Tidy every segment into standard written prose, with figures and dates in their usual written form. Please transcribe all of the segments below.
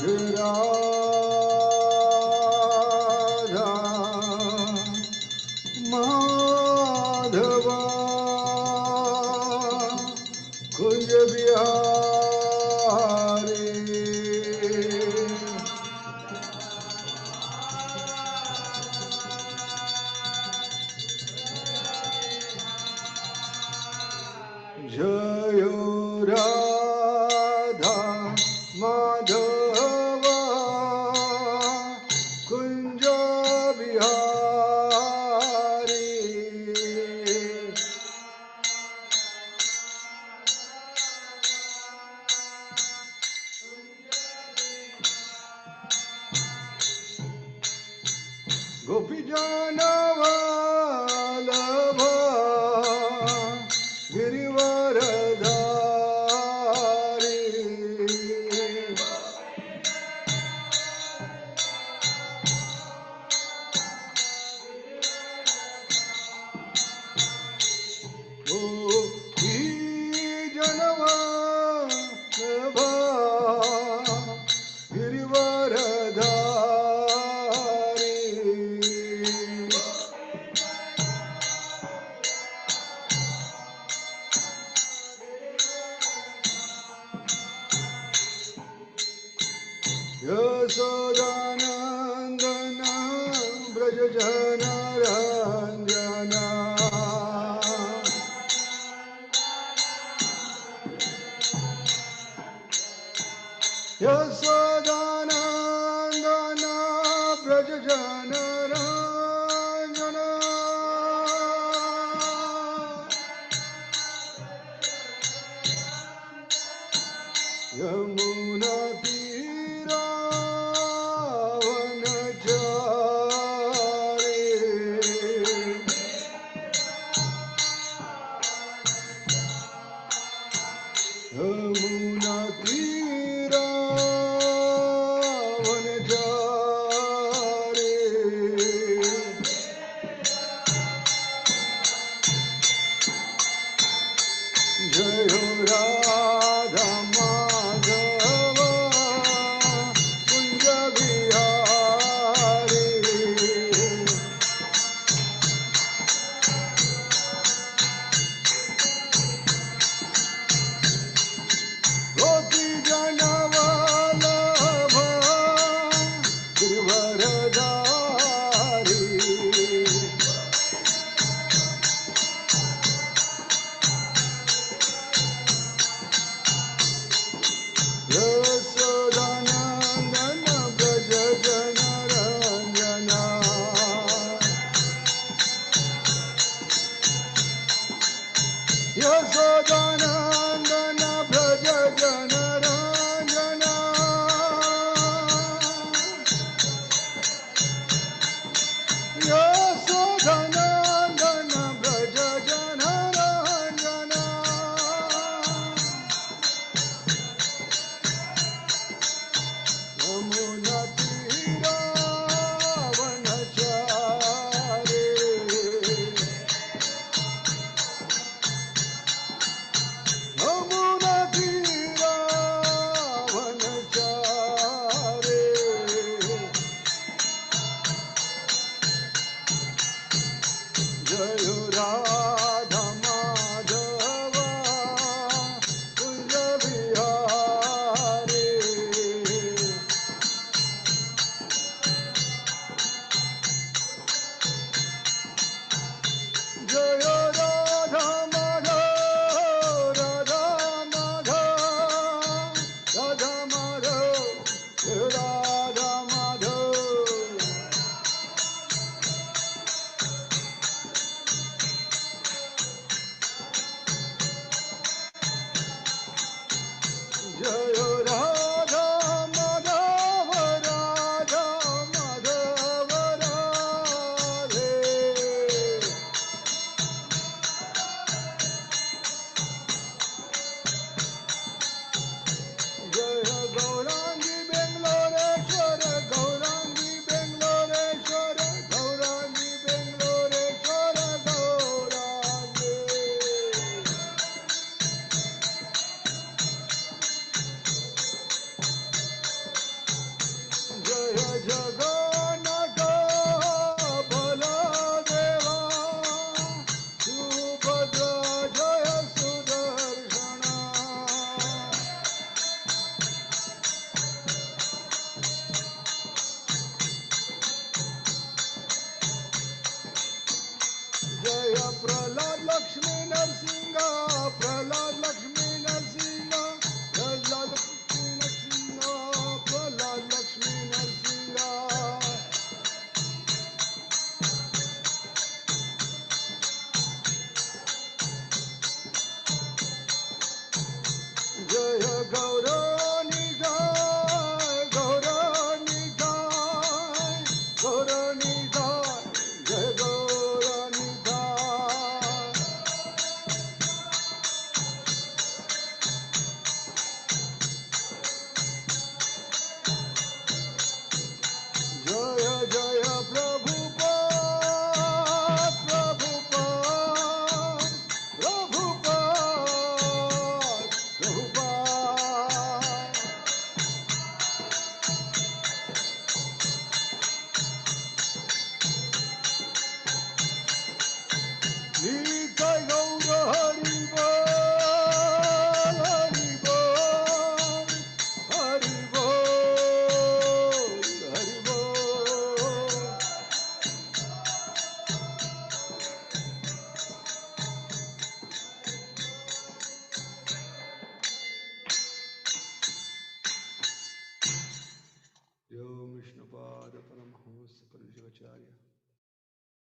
राधा माधव कुंज बिहारी जय राधा माधव कुंज बिहारी गोपीजन वल्लभ गिरिवरधारी गोपीजन वल्लभ गिरिवरधारी यशोदानंदन ब्रज जन रंजना यशोदानंदन ब्रज जन रंजना यमुना तीरा वनचारी यमुना तीरा वनचारी जय राधा माधव कुंज बिहारी गोपीजन वल्लभ गिरिवरधारी यशोदानंदन ब्रज जन रंजना यशोदानंदन ब्रज जन रंजना यशोदानंदन ब्रज जन रंजना यमुना तीरा वनचारी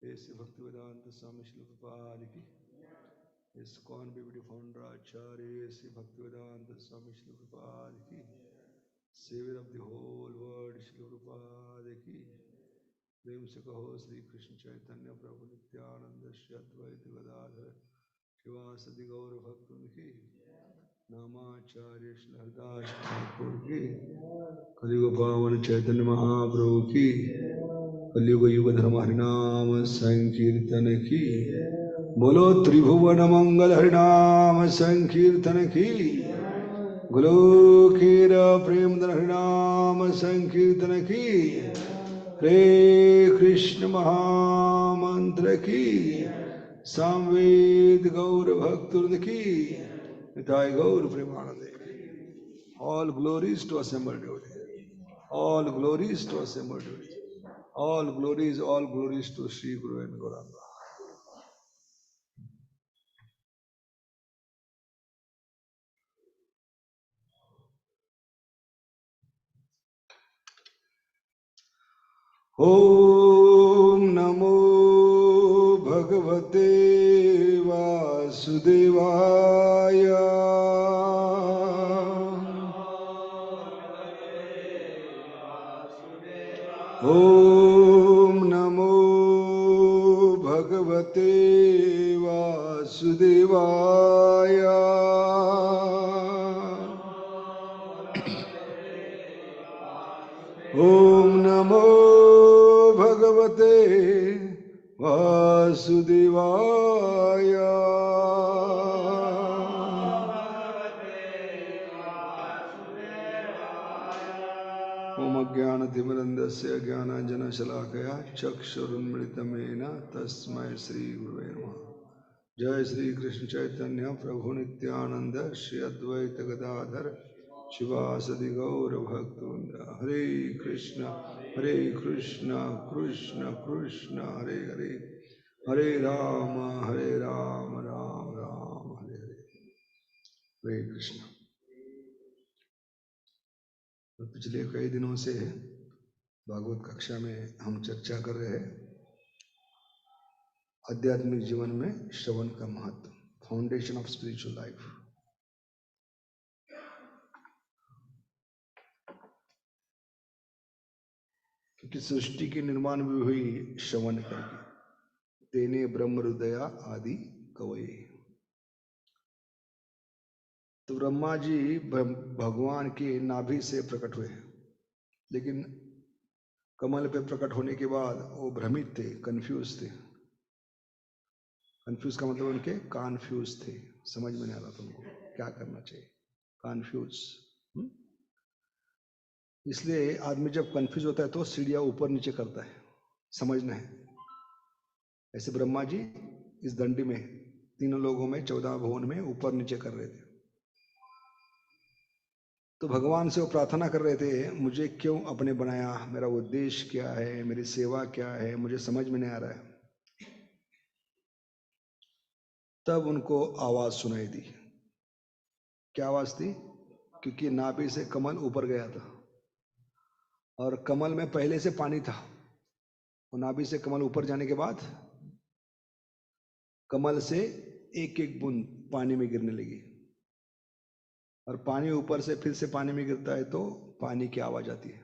ऐसे भक्ति वेदांत स्वामी श्री प्रभुपाद की, इस्कॉन बीबीडी फाउंडर आचार्य ऐसे भक्ति वेदांत स्वामी श्री प्रभुपाद की, saviour of the whole world Shri Prabhupada की, प्रेम से कहो श्री कृष्ण चैतन्य प्रभु नित्यानंद श्री अद्वैत गदाधर शिवासदि गौर भक्त की, नामाचार्य श्री हरिदास ठाकुर की, कलियुग पावन चैतन्य महाप्रभु की, कलियुग युग धर्म हरिनाम संकीर्तन की, बोलो त्रिभुवन मंगल हरिनाम संकीर्तन की, गोलोकेर प्रेम हरिनाम संकीर्तन की, हरे कृष्ण महामंत्र की, सामवेद गौर भक्त की, निताय गौर Premanand. All glories to assembled devotees. All glories to assembled devotees. All glories to Sri Guru and Gauranga. Om Namo Bhagavate Vasudevaya. Om Namo Bhagavate Vasudevaya. Om Namo Bhagavate Vasudevaya. Om Ajnana-timirandasya Jnana-shalakhaya Chakshurunmritamena Tasmai Shri Gurave Namaha. Jai Shri Krishna Chaitanya Prabhu Nityananda Shri Advaita Gadadhar Shivasadi Gaura Bhaktivinoda. Hare Krishna Krishna Krishna Hare Hare, Hare Rama Rama Rama Hare Hare. Hare Krishna. पिछले कई दिनों से भागवत कक्षा में हम चर्चा कर रहे हैं आध्यात्मिक जीवन में श्रवण का महत्व, फाउंडेशन ऑफ स्पिरिचुअल लाइफ। क्योंकि सृष्टि की निर्माण भी हुई श्रवण करके, तेने ब्रह्म हृदया आदि कवये। तो ब्रह्मा जी भगवान के नाभि से प्रकट हुए, लेकिन कमल पे प्रकट होने के बाद वो भ्रमित थे, कंफ्यूज थे। कंफ्यूज का मतलब उनके कॉन्फ्यूज थे, समझ में नहीं आ रहा था उनको क्या करना चाहिए, कॉन्फ्यूज। इसलिए आदमी जब कंफ्यूज होता है तो सीढ़ियां ऊपर नीचे करता है, समझना है। ऐसे ब्रह्मा जी इस दंडी में तीनों लोगों में 14 भुवन में ऊपर नीचे कर रहे थे। तो भगवान से वो प्रार्थना कर रहे थे, मुझे क्यों अपने बनाया, मेरा उद्देश्य क्या है, मेरी सेवा क्या है, मुझे समझ में नहीं आ रहा है। तब उनको आवाज सुनाई दी। क्या आवाज थी? क्योंकि नाभि से कमल ऊपर गया था और कमल में पहले से पानी था। और नाभि से कमल ऊपर जाने के बाद कमल से एक एक बूंद पानी में गिरने लगी, और पानी ऊपर से फिर से पानी में गिरता है तो पानी की आवाज आती है,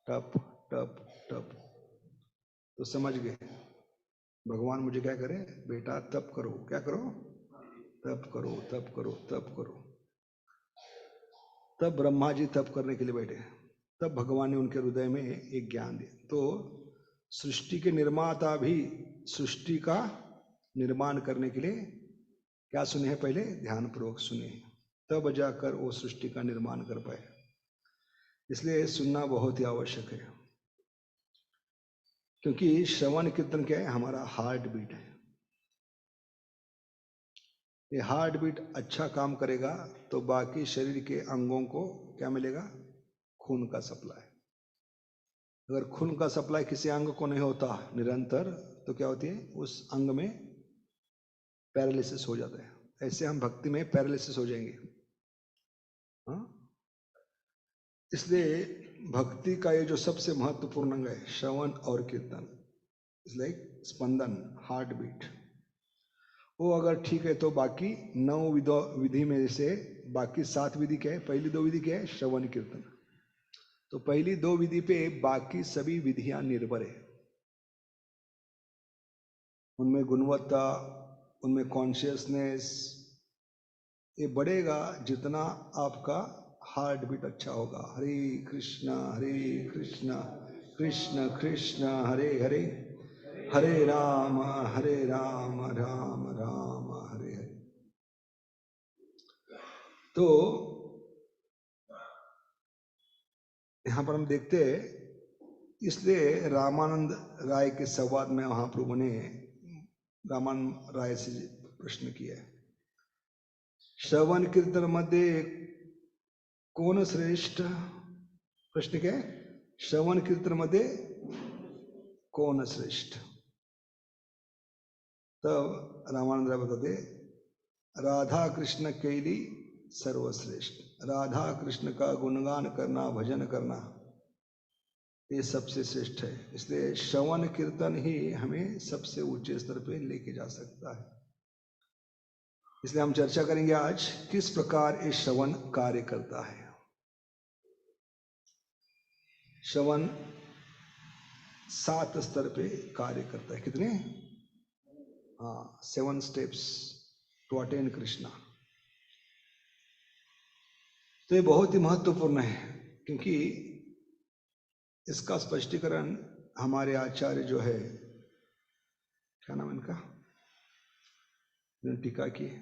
टप टप टप। तो समझ गए भगवान मुझे क्या करे, बेटा तप करो। क्या करो? तप करो, तप करो, तप करो। तब ब्रह्मा जी तप करने के लिए बैठे। तब भगवान ने उनके हृदय में एक ज्ञान दिया। तो सृष्टि के निर्माता भी सृष्टि का निर्माण करने के लिए क्या सुने हैं? पहले ध्यान पूर्वक सुने, तब जाकर वो सृष्टि का निर्माण कर पाए। इसलिए सुनना बहुत ही आवश्यक है, क्योंकि श्रवण कीर्तन क्या है? हमारा हार्ट बीट है। ये हार्ट बीट अच्छा काम करेगा तो बाकी शरीर के अंगों को क्या मिलेगा? खून का सप्लाई। अगर खून का सप्लाई किसी अंग को नहीं होता निरंतर, तो क्या होती है? उस अंग में पैरालिसिस हो जाता है। ऐसे हम भक्ति में पैरालिसिस हो जाएंगे। हाँ, इसलिए भक्ति का ये जो सबसे महत्वपूर्ण अंग है, श्रवण और कीर्तन, इट्स लाइक स्पंदन, हार्ट बीट। वो अगर ठीक है तो बाकी 9 विधि में से बाकी 7 विधि क्या है? पहली 2 विधि क्या है? श्रवण कीर्तन। तो पहली 2 विधि पे बाकी सभी विधियां निर्भर है। उनमें गुणवत्ता, उनमें कॉन्शियसनेस ये बढ़ेगा जितना आपका हार्ट बीट अच्छा होगा। हरे कृष्णा कृष्ण कृष्ण हरे हरे, हरे राम राम राम हरे हरे। तो यहां पर हम देखते हैं, इसलिए रामानंद राय के संवाद में महाप्रभु ने रामानंद राय से प्रश्न किया है, श्रवण कीर्तन मध्ये कोण श्रेष्ठ? प्रश्न क्या है? श्रवण कीर्तन मध्ये कौन श्रेष्ठ? तब रामानंद राय बताते, राधा कृष्ण कैली सर्वश्रेष्ठ। राधा कृष्ण का गुणगान करना, भजन करना ये सबसे श्रेष्ठ है। इसलिए श्रवण कीर्तन ही हमें सबसे ऊंचे स्तर पे लेके जा सकता है। इसलिए हम चर्चा करेंगे आज किस प्रकार ये श्रवण कार्य करता है। श्रवण 7 स्तर पे कार्य करता है। कितने? 7 स्टेप्स टू अटेन कृष्णा। तो ये बहुत ही महत्वपूर्ण है, क्योंकि इसका स्पष्टीकरण हमारे आचार्य जो है, क्या नाम इनका, इन्होंने टीका की है,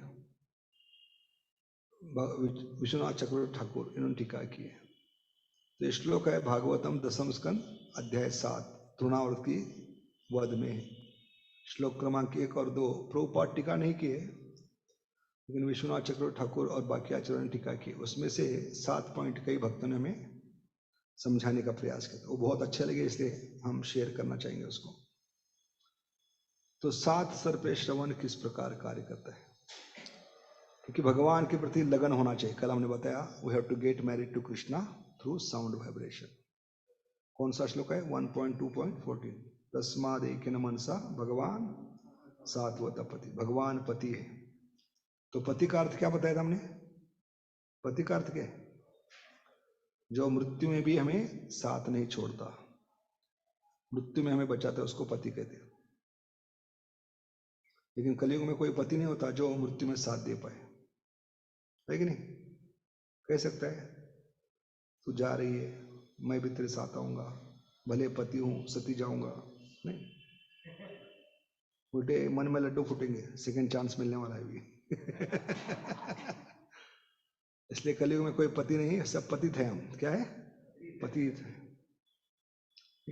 विश्वनाथ चक्रवर्ती ठाकुर, इन्होंने टीका की है। तो ये श्लोक है भागवतम 10 स्कंद अध्याय 7 तृणावर्ती वध में, श्लोक क्रमांक 1 और 2 प्रभुपाद टीका नहीं किए, लेकिन विश्वनाथ चक्रवर्ती ठाकुर और बाकी आचार्यों ने टीका की। उसमें से 7 पॉइंट कई भक्तों ने हमें समझाने का प्रयास किया, वो बहुत अच्छे लगे, इसलिए हम शेयर करना चाहेंगे उसको। तो 7 स्तर पे श्रवण किस प्रकार कार्य करता है, क्योंकि भगवान के प्रति लगन होना चाहिए। कल हमने बताया we have to get married to Krishna through sound vibration. कौन सा श्लोक है? 1.2.14 तस्माद एकेन मनसा भगवान सात्वत पति। भगवान पति है, तो पति का अर्थ क्या बताया था हमने? पति का अर्थ क्या है? जो मृत्यु में भी हमें साथ नहीं छोड़ता, मृत्यु में हमें बचाता है, उसको पति कहते हैं। लेकिन कलयुग में कोई पति नहीं होता जो मृत्यु में साथ दे पाए, है कि नहीं? कह सकता है तू जा रही है, मैं भी तेरे साथ आऊंगा, भले पति हूं सती जाऊंगा, नहीं। उल्टे मन में लड्डू फूटेंगे, सेकंड चांस मिलने वाला है भी। इसलिए कलयुग में कोई पति नहीं, सब पतित है हम। क्या है? पतित है।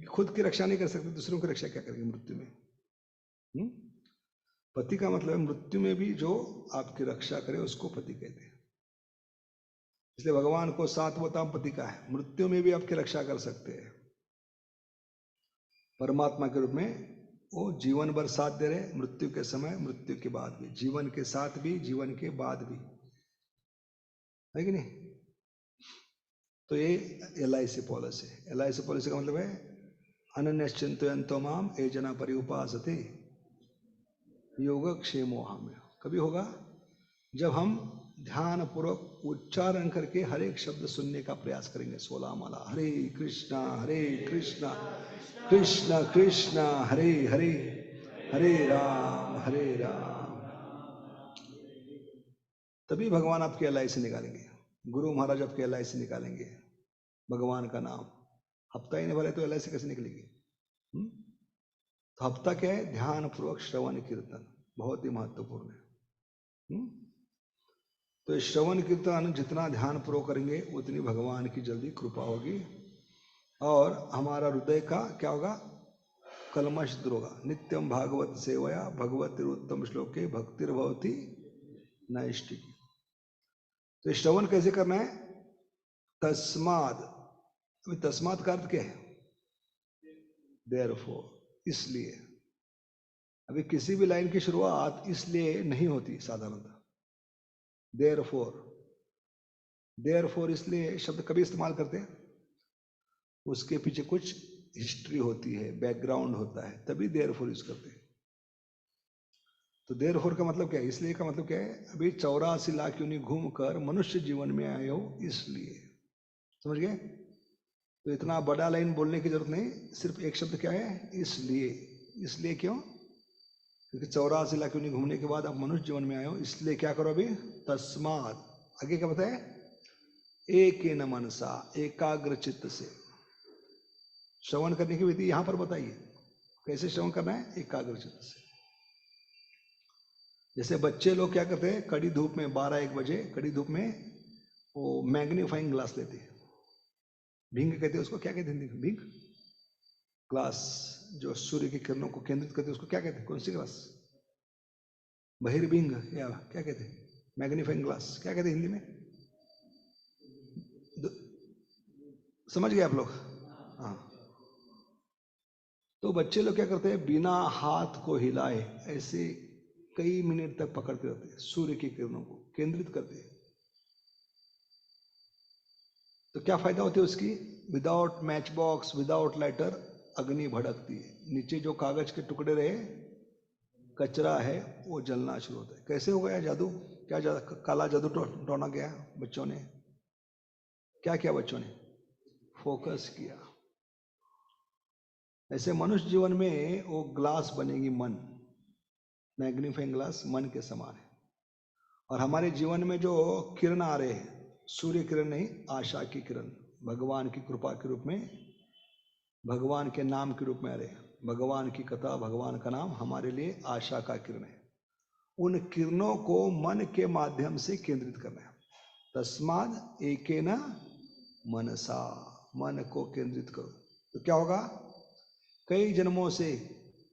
खुद की रक्षा नहीं कर सकते, दूसरों की रक्षा क्या करेंगे मृत्यु में? पति का मतलब है मृत्यु में भी जो आपकी रक्षा करे उसको पति कहते हैं। इसलिए भगवान को सात्वताम पति का है, मृत्यु में भी आपकी रक्षा कर सकते हैं। परमात्मा के रूप में वो जीवन भर साथ दे रहे, मृत्यु के समय, मृत्यु के बाद भी, जीवन के साथ भी, जीवन के बाद भी, है कि नहीं? तो ये LIC पॉलिसी है। LIC पॉलिसी का मतलब है अनन्यश्चिंतयन्तो माम ये जना पर्युपासते योगक्षेमो हम। कभी होगा जब हम ध्यान पूर्वक उच्चारण करके हर एक शब्द सुनने का प्रयास करेंगे। 16 माला हरे कृष्णा कृष्ण कृष्ण हरे हरे, हरे राम तभी भगवान आपके LIC निकालेंगे। गुरु महाराज आपके LIC निकालेंगे, भगवान का नाम। हफ्ता ही नहीं भरे तो LIC कैसे निकलेगी? तो हफ्ता क्या है? ध्यान पूर्वक श्रवण कीर्तन, बहुत ही महत्वपूर्ण है। तो श्रवण कीर्तन जितना ध्यान पूर्वक करेंगे उतनी भगवान की जल्दी कृपा होगी, और हमारा हृदय का क्या होगा? कलमश दूर होगा। नित्यम भागवत सेवया भगवत उत्तम श्लोके भक्तिर्भवती नैष्ठिकी। तो श्रवण कैसे करना है? तस्माद, अभी तस्माद का अर्थ क्या है? देयरफॉर, इसलिए। अभी किसी भी लाइन की शुरुआत इसलिए नहीं होती साधारणतः। देयरफॉर इसलिए शब्द कभी इस्तेमाल करते हैं, उसके पीछे कुछ हिस्ट्री होती है, बैकग्राउंड होता है, तभी देयरफॉर यूज करते हैं। तो देयरफॉर का मतलब क्या है? इसलिए का मतलब क्या है? अभी 84 लाख यूनि घूम कर मनुष्य जीवन में आए हो, इसलिए। समझ गए? तो इतना बड़ा लाइन बोलने की जरूरत नहीं, सिर्फ एक शब्द क्या है? इसलिए। इसलिए क्यों? क्योंकि 84 लाख यूनि घूमने के बाद आप मनुष्य जीवन में आए हो, इसलिए क्या करो अभी? तस्मात। आगे क्या बताए? एक न मनसा, एकाग्र चित्त से। श्रवण करने की विधि यहां पर बताइए, कैसे श्रवण करना है? एकाग्र चित्त से। जैसे बच्चे लोग क्या करते हैं, कड़ी धूप में 12-1 बजे कड़ी धूप में वो मैग्नीफाइंग ग्लास लेते हैं, भिंग कहते हैं उसको, क्या कहते हैं? भिंग ग्लास, जो सूर्य की किरणों को केंद्रित करते हैं, उसको क्या कहते हैं? कौन सी ग्लास? बहिर्भिंग या क्या कहते हैं? मैग्नीफाइंग ग्लास क्या कहते हैं हिंदी में? समझ गए आप लोग? हाँ। तो बच्चे लोग क्या करते हैं, बिना हाथ को हिलाए ऐसे कई मिनट तक पकड़ते रहते हैं, सूर्य की किरणों को केंद्रित करते हैं। तो क्या फायदा होती है उसकी? Without match box, without lighter अग्नि भड़कती है, नीचे जो कागज के टुकड़े रहे, कचरा है, वो जलना शुरू होता है। कैसे हो गया जादू? क्या काला जादू टोना गया? बच्चों ने क्या किया? बच्चों ने फोकस किया। ऐसे मनुष्य जीवन में वो ग्लास बनेगी मन, मैग्नीफाइंग ग्लास मन के समान है। और हमारे जीवन में जो किरण आ रहे हैं, सूर्य किरण नहीं, आशा की किरण, भगवान की कृपा के रूप में, भगवान के नाम के रूप में आ रहे हैं। भगवान की कथा, भगवान का नाम हमारे लिए आशा का किरण है। उन किरणों को मन के माध्यम से केंद्रित करना है। तस्माद एकेन मनसा, मन को केंद्रित करो। तो क्या होगा? कई जन्मों से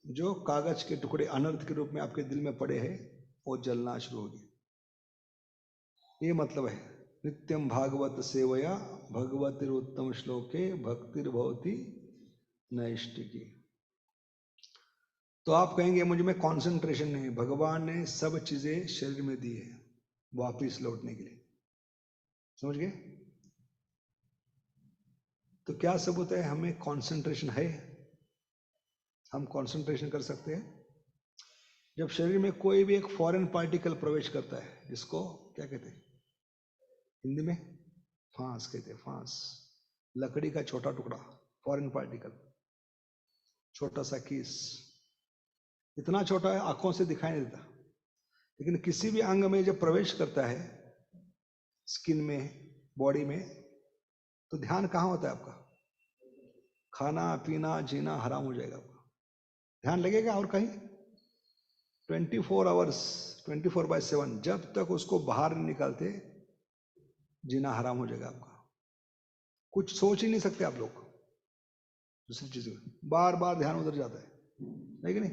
जो कागज के टुकड़े अनर्थ के रूप में आपके दिल में पड़े हैं, वो जलना शुरू होगी। ये मतलब है, नित्यम भागवत सेवया भगवतिरुत्तम श्लोके भक्तिर्भवति नैष्टिकी। तो आप कहेंगे मुझे में कंसंट्रेशन नहीं। भगवान ने सब चीजें शरीर में दी है वापिस लौटने के लिए। समझ गए? तो क्या सबूत है हमें कंसंट्रेशन है? हम कंसंट्रेशन कर सकते हैं जब शरीर में कोई भी एक फॉरेन पार्टिकल प्रवेश करता है, जिसको क्या कहते हैं हिंदी में? फांस कहते हैं। फांस, लकड़ी का छोटा टुकड़ा, फॉरेन पार्टिकल, छोटा सा किस, इतना छोटा है आंखों से दिखाई नहीं देता, लेकिन किसी भी अंग में जब प्रवेश करता है, स्किन में, बॉडी में, तो ध्यान कहाँ होता है आपका? खाना पीना जीना हराम हो जाएगा आपका, ध्यान लगेगा और कहीं? 24 आवर्स, 24/7, जब तक उसको बाहर नहीं निकालते जीना हराम हो जाएगा आपका। कुछ सोच ही नहीं सकते आप लोग दूसरी चीजों में, बार बार ध्यान उधर जाता है कि नहीं?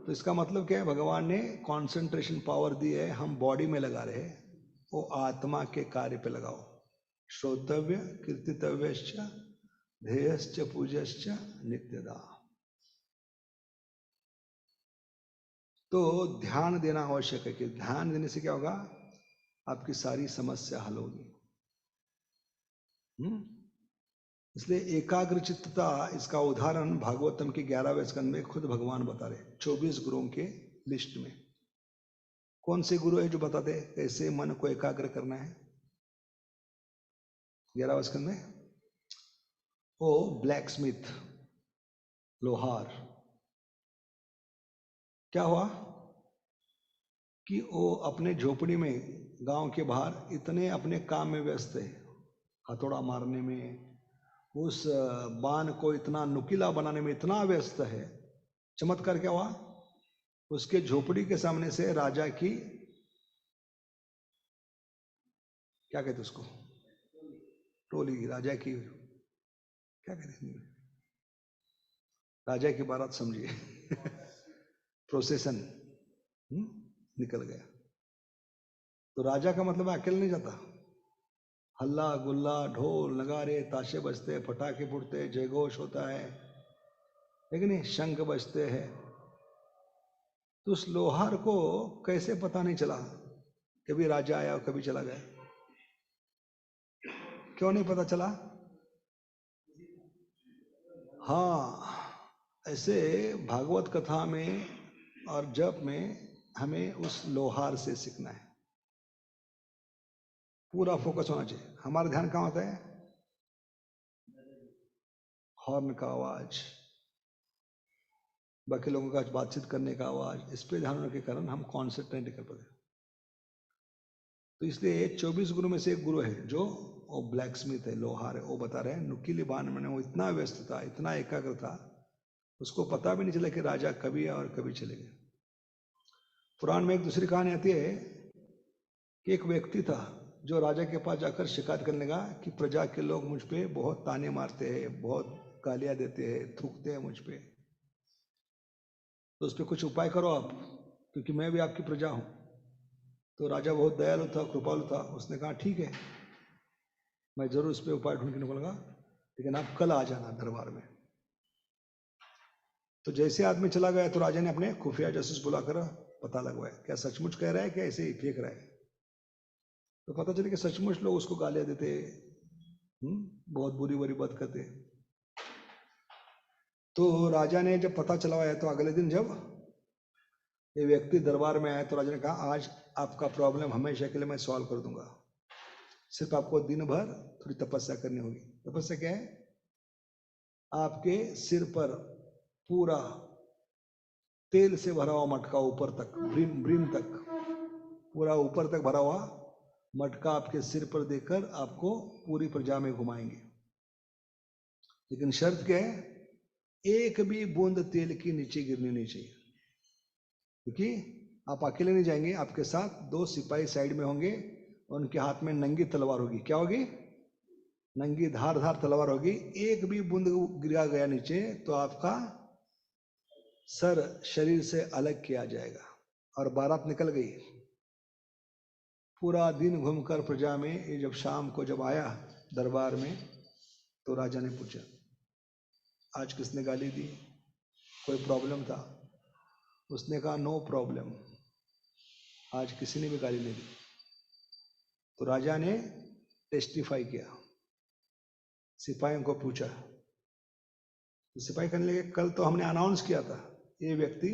तो इसका मतलब क्या है? भगवान ने कंसंट्रेशन पावर दी है, हम बॉडी में लगा रहे हैं, वो आत्मा के कार्य पे लगाओ। श्रोतव्य कीर्तितव्यश्च ध्येयश्च पूज्यश्च नित्यदा। तो ध्यान देना आवश्यक है, कि ध्यान देने से क्या होगा? आपकी सारी समस्या हल होगी। इसलिए एकाग्र चित्तता, इसका उदाहरण भागवतम के 11वें स्कंद में खुद भगवान बता रहे, 24 गुरुओं के लिस्ट में। कौन से गुरु है जो बताते कैसे मन को एकाग्र करना है? 11वें स्कंद में वो ब्लैक स्मिथ, लोहार, क्या हुआ कि वो अपने झोपड़ी में गांव के बाहर इतने अपने काम में व्यस्त है, हथौड़ा मारने में, उस बाण को इतना नुकीला बनाने में इतना व्यस्त है। चमत्कार क्या हुआ? उसके झोपड़ी के सामने से राजा की, क्या कहते उसको, टोली, राजा की, क्या कहते हैं, राजा की बारात समझिए प्रोसेशन निकल गया। तो राजा का मतलब अकेले नहीं जाता, हल्ला गुल्ला, ढोल नगारे ताशे बजते, पटाखे फूटते, जयघोष होता है, लेकिन शंख बजते हैं। तो उस लोहार को कैसे पता नहीं चला कभी राजा आया और कभी चला गया? क्यों नहीं पता चला? हाँ, ऐसे भागवत कथा में और जप में हमें उस लोहार से सीखना है, पूरा फोकस होना चाहिए। हमारा ध्यान कहाँ होता है? हॉर्न का आवाज, बाकी लोगों का बातचीत करने का आवाज, इस पे ध्यान होने के कारण हम कॉन्सेंट्रेट नहीं कर पाते। तो इसलिए 24 गुरु में से एक गुरु है जो वो ब्लैक स्मिथ है, लोहार है। वो बता रहे हैं नुकीली बाण में वो इतना व्यस्त था, इतना एकाग्र था, उसको पता भी नहीं चला कि राजा कभी आए और कभी चले गए। पुराण में एक दूसरी कहानी आती है कि एक व्यक्ति था जो राजा के पास जाकर शिकायत करने लगा कि प्रजा के लोग मुझ पे बहुत ताने मारते हैं, बहुत गालियां देते हैं, थूकते हैं मुझ पे, तो उस पर कुछ उपाय करो आप, क्योंकि मैं भी आपकी प्रजा हूं। तो राजा बहुत दयालु था, कृपालु था, उसने कहा ठीक है, मैं जरूर उस पर उपाय ढूंढ के निकलूंगा, लेकिन आप कल आ जाना दरबार में। तो जैसे आदमी चला गया तो राजा ने अपने खुफिया जासूस बुलाकर पता लगवाया, क्या सचमुच कह रहा है क्या ऐसे ही फेंक रहा है। तो पता चला कि सचमुच लोग उसको गालियां देते, बहुत बुरी बुरी बात करते। तो राजा ने जब पता चलवाया तो अगले दिन जब ये व्यक्ति दरबार में आया तो राजा ने कहा आज आपका प्रॉब्लम हमेशा के लिए मैं सॉल्व कर दूंगा, सिर्फ आपको दिन भर थोड़ी तपस्या करनी होगी। तपस्या क्या है? आपके सिर पर पूरा तेल से भरा हुआ मटका ऊपर तक, ब्रिम तक, पूरा ऊपर तक भरा हुआ मटका आपके सिर पर देकर आपको पूरी प्रजा में घुमाएंगे। लेकिन शर्त क्या है? एक भी बूंद तेल की नीचे गिरनी नहीं चाहिए, क्योंकि आप अकेले नहीं जाएंगे, आपके साथ 2 सिपाही साइड में होंगे, उनके हाथ में नंगी तलवार होगी। क्या होगी? नंगी धार तलवार होगी। एक भी बूंद गिरा गया नीचे तो आपका सर शरीर से अलग किया जाएगा और बारात निकल गई। पूरा दिन घूमकर प्रजा में ये जब शाम को जब आया दरबार में तो राजा ने पूछा आज किसने गाली दी, कोई प्रॉब्लम था? उसने कहा नो प्रॉब्लम, आज किसी ने भी गाली नहीं दी। तो राजा ने टेस्टिफाई किया, सिपाहियों को पूछा, तो सिपाही कहने लगे कल तो हमने अनाउंस किया था ये व्यक्ति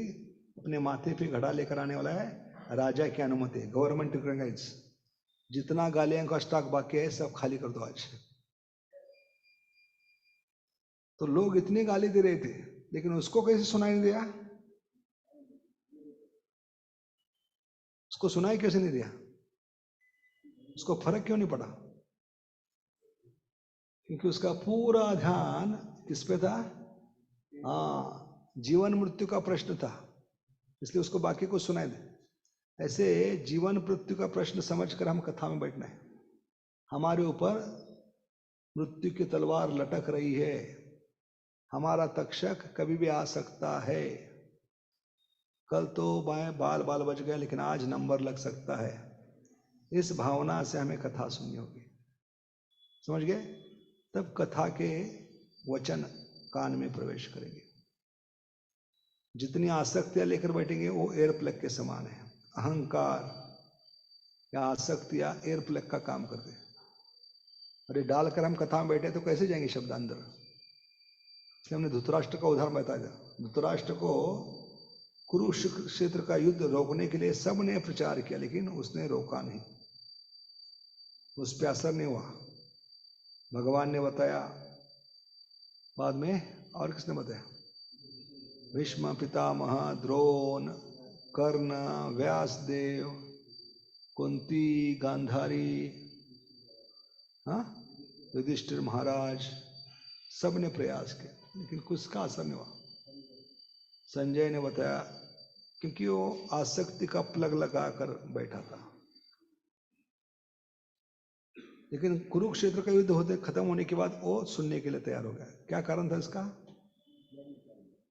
अपने माथे पे घड़ा लेकर आने वाला है, राजा की अनुमति, गवर्नमेंट रिकॉग्नाइज, जितना गालियों का स्टॉक बाकी है सब खाली कर दो आज। तो लोग इतनी गाली दे रहे थे, लेकिन उसको कैसे सुनाई नहीं दिया? उसको सुनाई कैसे नहीं दिया? उसको फर्क क्यों नहीं पड़ा? क्योंकि उसका पूरा ध्यान किस पे था? हाँ, जीवन मृत्यु का प्रश्न था, इसलिए उसको बाकी कुछ सुनाई दे। ऐसे जीवन मृत्यु का प्रश्न समझकर हम कथा में बैठना है। हमारे ऊपर मृत्यु की तलवार लटक रही है, हमारा तक्षक कभी भी आ सकता है। कल तो बाल बाल बच गए, लेकिन आज नंबर लग सकता है। इस भावना से हमें कथा सुननी होगी, समझ गए? तब कथा के वचन कान में प्रवेश करेंगे। जितनी आसक्तियां लेकर बैठेंगे वो एयर प्लग के समान है। अहंकार या आसक्तियां एयर प्लग का काम करते हैं। अरे डालकर हम कथा में बैठे तो कैसे जाएंगे शब्द अंदर? इसलिए हमने धृतराष्ट्र का उदाहरण बताया। धृतराष्ट्र को कुरुक्षेत्र का युद्ध रोकने के लिए सबने प्रचार किया, लेकिन उसने रोका नहीं, उस पर असर नहीं हुआ। भगवान ने बताया, बाद में और किसने बताया? भीष्म पितामह, द्रोण, कर्ण, व्यासदेव, कुंती, गांधारी, युधिष्ठिर महाराज, सब ने प्रयास किया, लेकिन कुछ का असर नहीं हुआ। संजय ने बताया, क्योंकि वो आसक्ति का प्लग लगाकर बैठा था। लेकिन कुरुक्षेत्र का युद्ध होते खत्म होने के बाद वो सुनने के लिए तैयार हो गया। क्या कारण था इसका?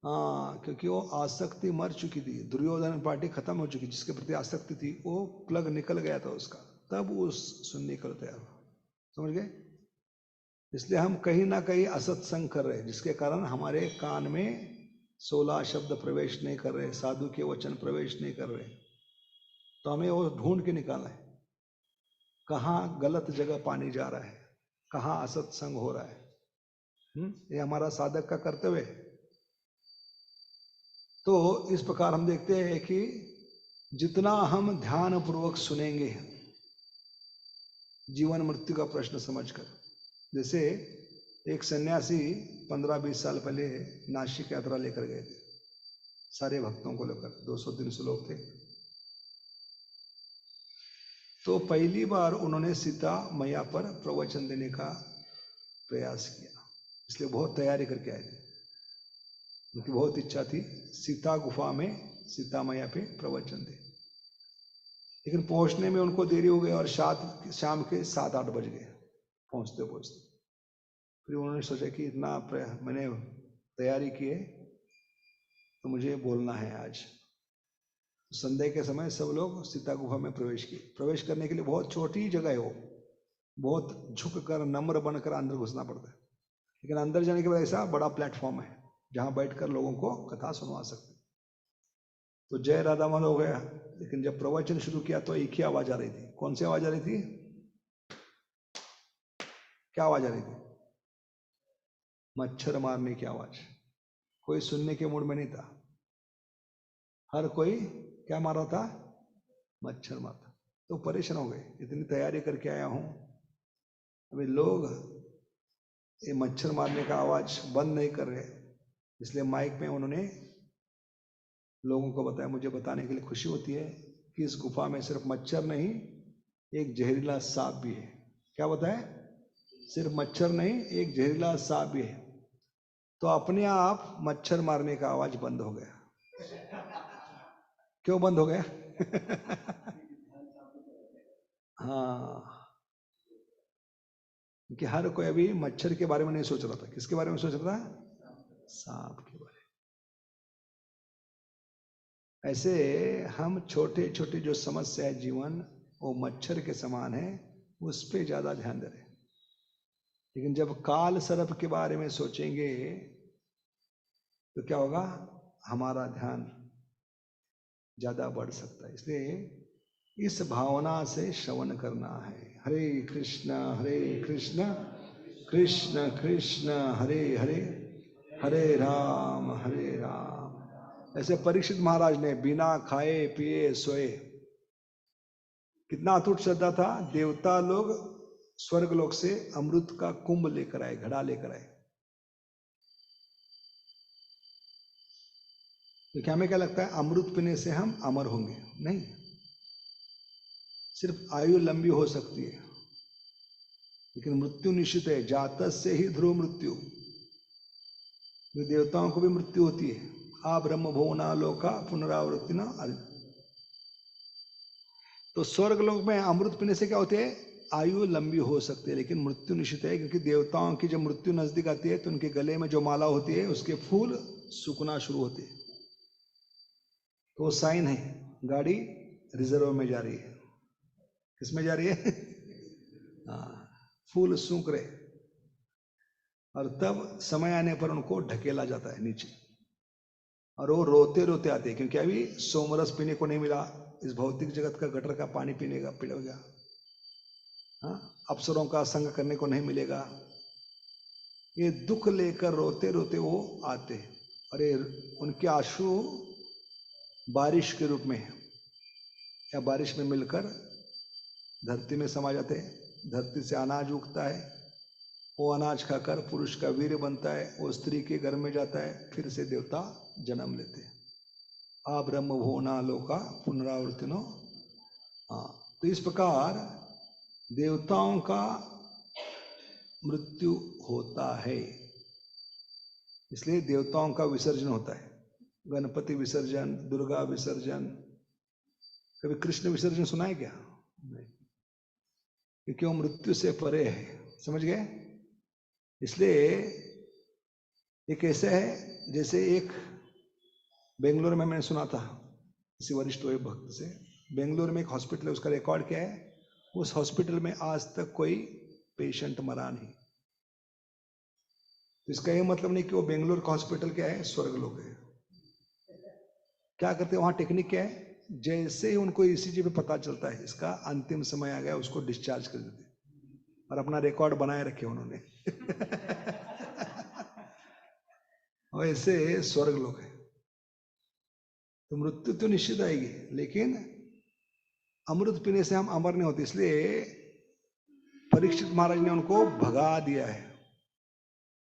हाँ, क्योंकि वो आसक्ति मर चुकी थी, दुर्योधन पार्टी खत्म हो चुकी, जिसके प्रति आसक्ति थी वो प्लग निकल गया था उसका, तब वो सुनने के लिए तैयार हुआ। समझ गए? इसलिए हम कहीं ना कहीं असत्संग कर रहे हैं, जिसके कारण हमारे कान में 16 शब्द प्रवेश नहीं कर रहे, साधु के वचन प्रवेश नहीं कर रहे। तो हमें वो ढूंढ के निकालना है, कहाँ गलत जगह पानी जा रहा है, कहाँ असत्संग हो रहा है। ये हमारा साधक का कर्तव्य है। तो इस प्रकार हम देखते हैं कि जितना हम ध्यान पूर्वक सुनेंगे जीवन मृत्यु का प्रश्न समझकर, जैसे एक सन्यासी 15-20 साल पहले नासिक यात्रा लेकर गए थे, सारे भक्तों को लेकर 200-300 लोग थे। तो पहली बार उन्होंने सीता मैया पर प्रवचन देने का प्रयास किया, इसलिए बहुत तैयारी करके आए थे। उनकी बहुत इच्छा थी सीता गुफा में सीता मैया पे प्रवचन दे, लेकिन पहुंचने में उनको देरी हो गई और शाम के 7-8 बज गए पहुंचते पहुंचते। फिर उन्होंने सोचा कि इतना मैंने तैयारी की है तो मुझे बोलना है आज। संध्या के समय सब लोग सीता गुफा में प्रवेश किए। प्रवेश करने के लिए बहुत छोटी जगह है, वो बहुत झुककर नम्र बनकर अंदर घुसना पड़ता है, लेकिन अंदर जाने के बाद ऐसा बड़ा प्लेटफॉर्म है जहां बैठकर लोगों को कथा सुनवा सकते। तो जय राधा माधव हो गया, लेकिन जब प्रवचन शुरू किया तो एक ही आवाज आ रही थी। कौन सी आवाज आ रही थी? क्या आवाज आ रही थी? मच्छर मारने की आवाज। कोई सुनने के मूड में नहीं था, हर कोई क्या मार रहा था? मच्छर मारता। तो परेशान हो गए, इतनी तैयारी करके आया हूं, अभी लोग ये मच्छर मारने का आवाज बंद नहीं कर रहे। इसलिए माइक में उन्होंने लोगों को बताया। मुझे बताने के लिए खुशी होती है कि इस गुफा में सिर्फ मच्छर नहीं, एक जहरीला सांप भी है। क्या बताया? सिर्फ मच्छर नहीं, एक जहरीला सांप भी है। तो अपने आप मच्छर मारने का आवाज बंद हो गया। क्यों बंद हो गया? हाँ, कि हर कोई अभी मच्छर के बारे में नहीं सोच रहा था। किसके बारे में सोच रहा था? सांप के बारे में। ऐसे हम छोटे छोटे जो समस्या है जीवन, वो मच्छर के समान है, उस पर ज्यादा ध्यान दे रहे। लेकिन जब काल सर्प के बारे में सोचेंगे तो क्या होगा? हमारा ध्यान ज्यादा बढ़ सकता है। इसलिए इस भावना से श्रवण करना है। हरे कृष्ण कृष्ण कृष्ण हरे हरे, हरे राम ऐसे परीक्षित महाराज ने बिना खाए पिए सोए। कितना अटूट श्रद्धा था। देवता लोग स्वर्ग लोक से अमृत का कुंभ लेकर आए, घड़ा लेकर आए। तो क्या हमें क्या लगता है अमृत पीने से हम अमर होंगे? नहीं, सिर्फ आयु लंबी हो सकती है, लेकिन मृत्यु निश्चित है। जातस्य ही ध्रुव मृत्यु। देवताओं को भी मृत्यु होती है। आ ब्रह्म भुवना लोका पुनरावृत्ति न। तो स्वर्ग लोक में अमृत पीने से क्या होते है? आयु लंबी हो सकती है, लेकिन मृत्यु निश्चित है। क्योंकि देवताओं की जब मृत्यु नजदीक आती है तो उनके गले में जो माला होती है उसके फूल सूखना शुरू होते हैं। तो साइन है, गाड़ी रिजर्व में जा रही है। किसमें जा रही है? फूल सूख रहे, और तब समय आने पर उनको ढकेला जाता है नीचे, और वो रोते रोते आते हैं, क्योंकि अभी सोमरस पीने को नहीं मिला, इस भौतिक जगत का गटर का पानी पीने का पिलेगा, अप्सरों का संग करने को नहीं मिलेगा। ये दुख लेकर रोते रोते वो आते, और ये उनके आंसू बारिश के रूप में या बारिश में मिलकर धरती में समा जाते हैं। धरती से अनाज उगता है, वो अनाज खाकर पुरुष का वीर बनता है, वो स्त्री के घर में जाता है, फिर से देवता जन्म लेते हैं। आ ब्रह्म भुवना लोका पुनरावृत्तिनो। तो इस प्रकार देवताओं का मृत्यु होता है, इसलिए देवताओं का विसर्जन होता है। गणपति विसर्जन, दुर्गा विसर्जन। कभी कृष्ण विसर्जन सुना है क्या? नहीं, क्योंकि वो मृत्यु से परे है। समझ गए? इसलिए एक ऐसे है, जैसे एक बेंगलोर में मैंने सुना था किसी वरिष्ठ भक्त से, बेंगलोर में एक हॉस्पिटल है, उसका रिकॉर्ड क्या है? उस हॉस्पिटल में आज तक कोई पेशेंट मरा नहीं। तो इसका ये मतलब नहीं कि वो बेंगलोर का हॉस्पिटल क्या है? स्वर्ग लोक है। क्या करते हैं वहां? टेक्निक क्या है? जैसे ही उनको ईसीजी पे पता चलता है इसका अंतिम समय आ गया, उसको डिस्चार्ज कर देते, और अपना रिकॉर्ड बनाए रखे उन्होंने। वैसे स्वर्ग लोग है। तो मृत्यु तो निश्चित आएगी, लेकिन अमृत पीने से हम अमर नहीं होते, इसलिए परीक्षित महाराज ने उनको भगा दिया है,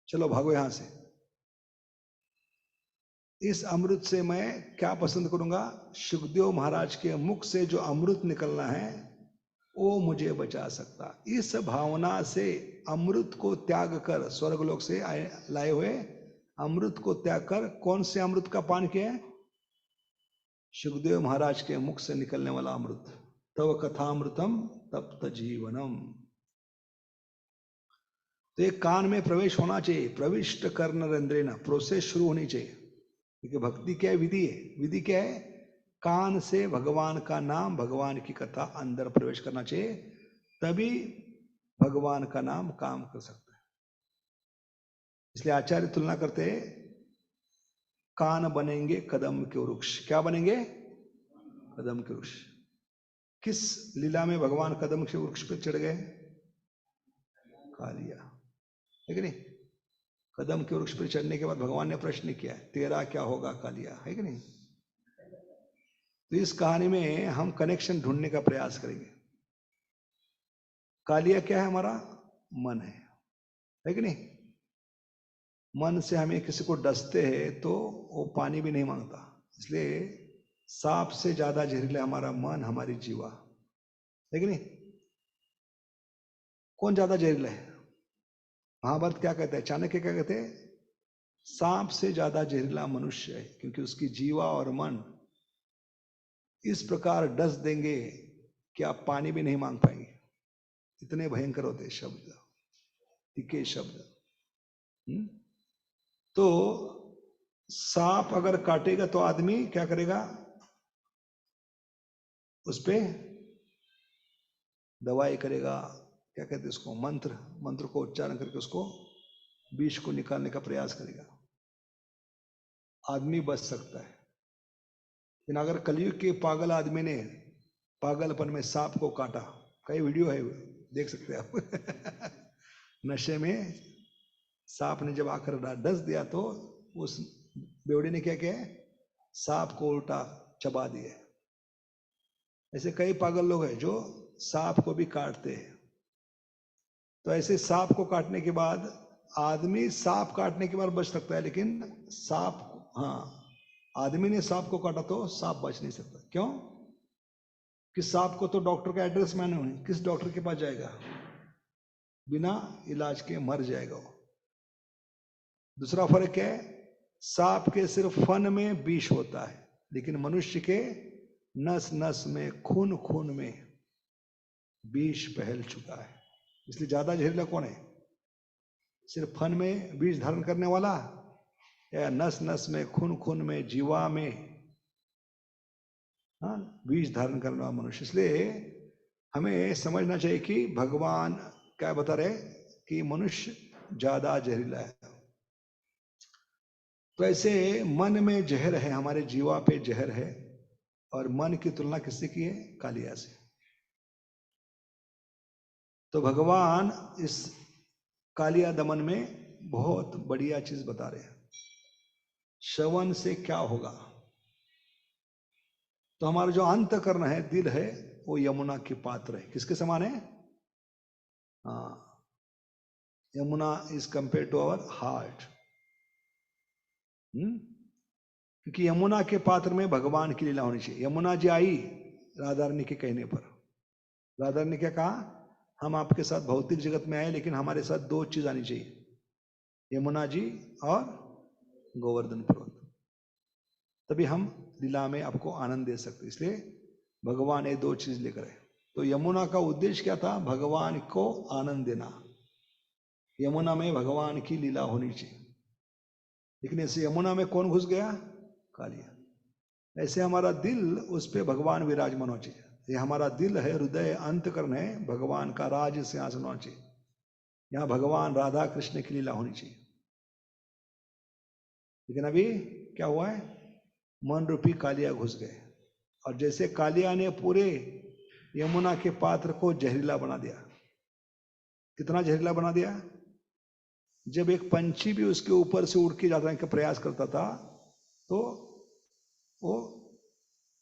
चलो भागो यहां से। इस अमृत से मैं क्या पसंद करूंगा, सुखदेव महाराज के मुख से जो अमृत निकलना है वो मुझे बचा सकता। इस भावना से अमृत को त्याग कर, स्वर्गलोक से लाए हुए अमृत को त्याग कर, कौन से अमृत का पान किया है, सुखदेव महाराज के मुख से निकलने वाला अमृत। तव कथामृतम तप्त जीवनम। तो एक कान में प्रवेश होना चाहिए, प्रविष्ट कर नरेंद्रेण, प्रोसेस शुरू होनी चाहिए। क्योंकि भक्ति क्या है, विधि है। विधि क्या है, कान से भगवान का नाम, भगवान की कथा अंदर प्रवेश करना चाहिए, तभी भगवान का नाम काम कर सकता है। इसलिए आचार्य तुलना करते हैं, कान बनेंगे कदम के वृक्ष। क्या बनेंगे, कदम के वृक्ष। किस लीला में भगवान कदम के वृक्ष पर चढ़ गए, कालिया, है कि नहीं। कदम के वृक्ष पर चढ़ने के बाद भगवान ने प्रश्न किया, तेरा क्या होगा कालिया, है कि नहीं। तो इस कहानी में हम कनेक्शन ढूंढने का प्रयास करेंगे। कालिया क्या है, हमारा मन है कि नहीं। मन से हमें किसी को डसते हैं तो वो पानी भी नहीं मांगता, इसलिए सांप से ज्यादा जहरीला हमारा मन, हमारी जीवा, है कि नहीं। कौन ज्यादा जहरीला है, महाभारत क्या कहते हैं, चाणक्य क्या कहते हैं, सांप से ज्यादा जहरीला मनुष्य है, क्योंकि उसकी जीवा और मन इस प्रकार डस देंगे कि आप पानी भी नहीं मांग पाएंगे। इतने भयंकर होते शब्द, तीखे शब्द। तो सांप अगर काटेगा तो आदमी क्या करेगा, उस पे दवाई करेगा, क्या कहते हैं उसको, मंत्र को उच्चारण करके उसको विष को निकालने का प्रयास करेगा, आदमी बच सकता है। लेकिन अगर कलयुग के पागल आदमी ने पागलपन में सांप को काटा, कई वीडियो है, देख सकते हैं आप नशे में सांप ने जब आकर डस दिया तो उस बेवड़ी ने क्या किया, सांप को उल्टा चबा दिया। ऐसे कई पागल लोग हैं जो सांप को भी काटते हैं। तो ऐसे सांप को काटने के बाद आदमी सांप काटने के बाद बच सकता है, लेकिन सांप, हाँ, आदमी ने सांप को काटा तो सांप बच नहीं सकता। क्यों, कि सांप को तो डॉक्टर का एड्रेस मालूम है, किस डॉक्टर के पास जाएगा, बिना इलाज के मर जाएगा वो। दूसरा फर्क है, सांप के सिर्फ फन में विष होता है, लेकिन मनुष्य के नस नस में, खून खून में विष फैल चुका है। इसलिए ज्यादा जहरीला कौन है, सिर्फ फन में विष धारण करने वाला, या नस नस में, खून खून में, जीवा में विष धारण करने वाला मनुष्य। इसलिए हमें समझना चाहिए कि भगवान क्या बता रहे कि मनुष्य ज्यादा जहरीला है। तो ऐसे मन में जहर है, हमारे जीवा पे जहर है, और मन की तुलना किससे की है, कालिया से। तो भगवान इस कालिया दमन में बहुत बढ़िया चीज बता रहे हैं। श्रवण से क्या होगा, तो हमारा जो अंतःकरण है, दिल है, वो यमुना के पात्र है। किसके समान है, Yamuna is compare to our heart. क्योंकि यमुना के पात्र में भगवान की लीला होनी चाहिए। यमुना जी आई राधा रानी के कहने पर, राधा रानी ने क्या कहा, हम आपके साथ भौतिक जगत में आए, लेकिन हमारे साथ दो चीज आनी चाहिए, यमुना जी और गोवर्धन पर्वत, तभी हम लीला में आपको आनंद दे सकते। इसलिए भगवान ये दो चीज लेकर आए। तो यमुना का उद्देश्य क्या था, भगवान को आनंद देना। यमुना में भगवान की लीला होनी चाहिए, लेकिन ऐसे यमुना में कौन घुस गया, कालिया। ऐसे हमारा दिल, उस पे भगवान विराजमान होना चाहिए। ये हमारा दिल है, हृदय अंतःकरण है, भगवान का राज सिंहासन होना चाहिए। यहाँ भगवान राधा कृष्ण की लीला होनी चाहिए। लेकिन अभी क्या हुआ है, मन रूपी कालिया घुस गए, और जैसे कालिया ने पूरे यमुना के पात्र को जहरीला बना दिया। कितना जहरीला बना दिया, जब एक पंछी भी उसके ऊपर से उड़ के जाने का प्रयास करता था तो वो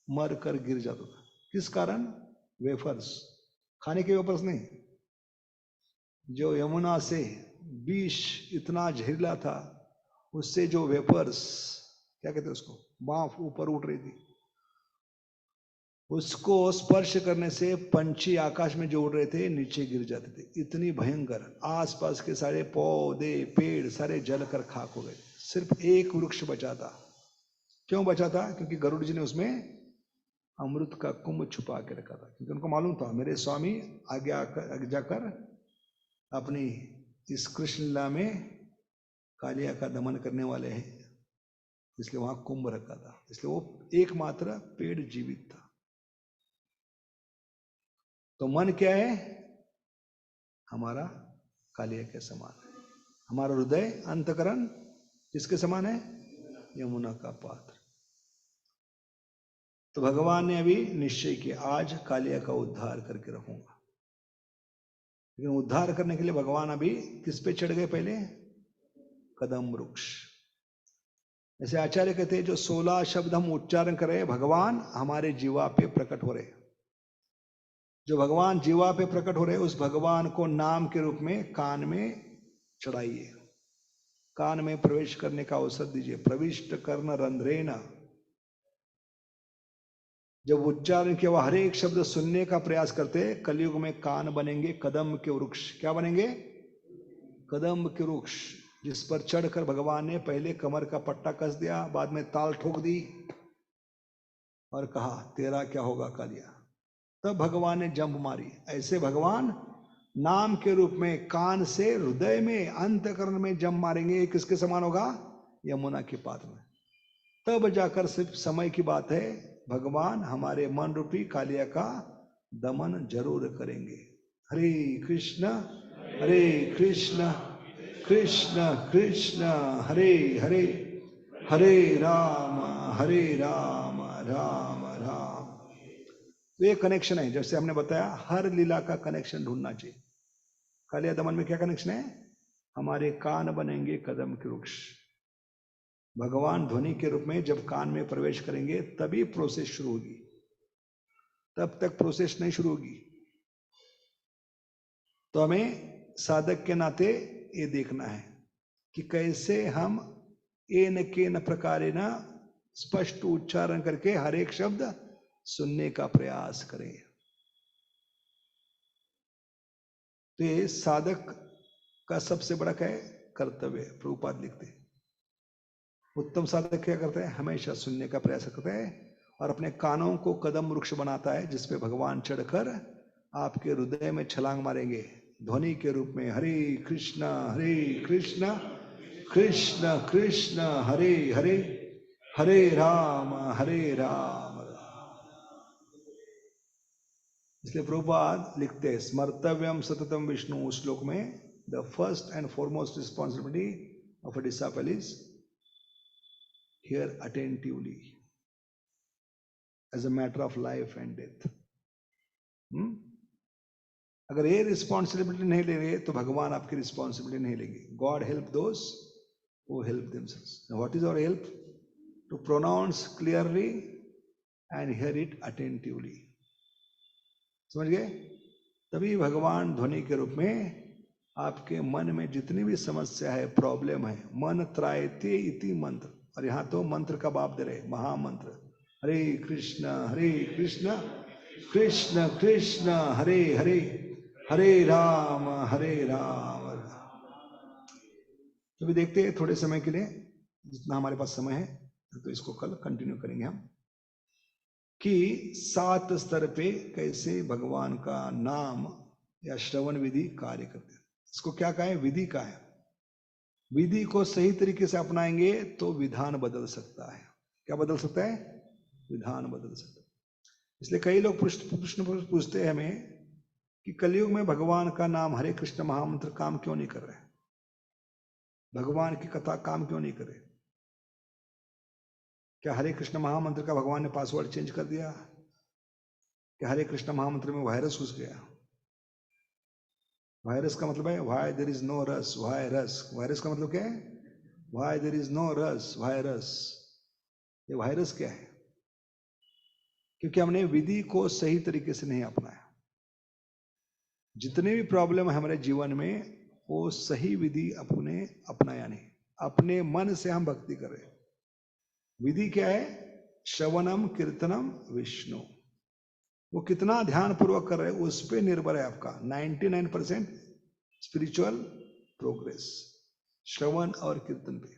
मर कर गिर जाता था। किस कारण? वेफर्स, खाने के वेफर्स नहीं, जो यमुना से विष इतना जहरीला था, उससे जो वेपर्स, क्या कहते हैं उसको, भाप ऊपर उठ रही थी, उसको स्पर्श करने से पंछी आकाश में जो उड़ रहे थे नीचे गिर जाते थे। इतनी भयंकर, आसपास के सारे पौधे पेड़ सारे जलकर खाक हो गए। सिर्फ एक वृक्ष बचा था। क्यों बचा था? क्योंकि गरुड़ जी ने उसमें अमृत का कुंभ छुपा के रखा था। क्योंकि उनको मालूम था मेरे स्वामी आगे जाकर अपनी इस कृष्ण लीला में कालिया का दमन करने वाले हैं, इसलिए वहां कुंभ रखा था। इसलिए वो एकमात्र पेड़ जीवित था। तो मन क्या है? हमारा कालिया के समान है। हमारा हृदय अंतकरण किसके समान है? यमुना का पात्र। तो भगवान ने अभी निश्चय किया आज कालिया का उद्धार करके रखूंगा। लेकिन उद्धार करने के लिए भगवान अभी किस पे चढ़ गए? पहले कदम वृक्ष। ऐसे आचार्य कहते हैं जो 16 शब्द हम उच्चारण कर रहे हैं, भगवान हमारे जीवा पे प्रकट हो रहे। जो भगवान जीवा पे प्रकट हो रहे, उस भगवान को नाम के रूप में कान में चढ़ाइए, कान में प्रवेश करने का अवसर दीजिए। प्रविष्ट कर्ण रंध्रेन, जब उच्चारण किया हुआ हर एक शब्द सुनने का प्रयास करते, कलयुग में कान बनेंगे कदम के वृक्ष। क्या बनेंगे? कदम के वृक्ष, जिस पर चढ़कर भगवान ने पहले कमर का पट्टा कस दिया, बाद में ताल ठोक दी और कहा तेरा क्या होगा कालिया। तब भगवान ने जंप मारी। ऐसे भगवान नाम के रूप में कान से हृदय में अंतकरण में जंप मारेंगे। किसके समान होगा? यमुना के पात्र में। तब जाकर सिर्फ समय की बात है, भगवान हमारे मन रूपी कालिया का दमन जरूर करेंगे। हरे कृष्ण कृष्ण कृष्ण हरे हरे, हरे राम राम राम। तो ये कनेक्शन है। जैसे हमने बताया, हर लीला का कनेक्शन ढूंढना चाहिए। कालिया दमन में क्या कनेक्शन है? हमारे कान बनेंगे कदम के वृक्ष। भगवान ध्वनि के रूप में जब कान में प्रवेश करेंगे तभी प्रोसेस शुरू होगी, तब तक प्रोसेस नहीं शुरू होगी। तो हमें साधक के नाते ये देखना है कि कैसे हम एन केन प्रकारे न स्पष्ट उच्चारण करके हर एक शब्द सुनने का प्रयास करें। तो ये साधक का सबसे बड़ा क्या है? कर्तव्य। प्रभुपाद लिखते हैं उत्तम साधक क्या करते हैं? हमेशा सुनने का प्रयास करते हैं और अपने कानों को कदम वृक्ष बनाता है, जिसपे भगवान चढ़कर आपके हृदय में छलांग मारेंगे ध्वनि के रूप में। हरे कृष्ण कृष्ण कृष्ण हरे हरे, हरे राम राम। इसलिए प्रभुपाद लिखते हैं स्मर्तव्यम सततम विष्णु श्लोक में, the first and foremost responsibility of a disciple is hear attentively as a matter of life and death. अगर ये रिस्पॉन्सिबिलिटी नहीं ले रहे तो भगवान आपकी रिस्पॉन्सिबिलिटी नहीं लेंगे। God help those who help themselves. What is our help? To pronounce clearly and hear it attentively. समझ गए? तभी भगवान ध्वनि के रूप में आपके मन में जितनी भी समस्या है, प्रॉब्लम है, मन त्रायते इति मंत्र, और यहां तो मंत्र का बाप दे रहे, महामंत्र। हरे कृष्ण कृष्ण कृष्ण हरे हरे, हरे राम तो भी देखते हैं थोड़े समय के लिए, जितना हमारे पास समय है, तो इसको कल कंटिन्यू करेंगे हम कि 7 स्तर पे कैसे भगवान का नाम या श्रवण विधि कार्य करते हैं। इसको क्या कहा है? विधि का है। विधि को सही तरीके से अपनाएंगे तो विधान बदल सकता है। क्या बदल सकता है? विधान बदल सकता है। इसलिए कई लोग प्रश्न पूछते हैं हमें कि कलयुग में भगवान का नाम हरे कृष्ण महामंत्र काम क्यों नहीं कर रहे, भगवान की कथा काम क्यों नहीं करे। क्या हरे कृष्ण महामंत्र का भगवान ने पासवर्ड चेंज कर दिया? क्या हरे कृष्ण महामंत्र में वायरस घुस गया? वायरस का मतलब है व्हाई देयर इज नो रस, वायरस। वायरस का मतलब क्या है? व्हाई देयर इज नो रस, वायरस। ये वायरस क्या है? क्योंकि हमने विधि को सही तरीके से नहीं अपनाया। जितने भी प्रॉब्लम है हमारे जीवन में, वो सही विधि अपने अपनाया नहीं। अपने मन से हम भक्ति कर रहे हैं। विधि क्या है? श्रवणम कीर्तनम विष्णु। वो कितना ध्यान पूर्वक कर रहे हैं उस पर निर्भर है आपका 99% स्पिरिचुअल प्रोग्रेस, श्रवण और कीर्तन पे।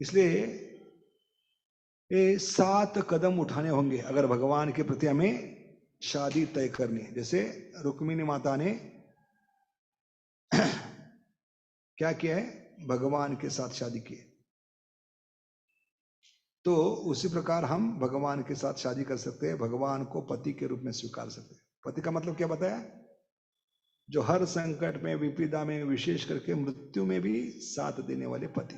इसलिए ये 7 कदम उठाने होंगे अगर भगवान के प्रति हमें शादी तय करनी है। जैसे रुक्मिणी माता ने क्या किया है? भगवान के साथ शादी की। तो उसी प्रकार हम भगवान के साथ शादी कर सकते हैं, भगवान को पति के रूप में स्वीकार सकते हैं। पति का मतलब क्या बताया? जो हर संकट में, विपदा में, विशेष करके मृत्यु में भी साथ देने वाले पति।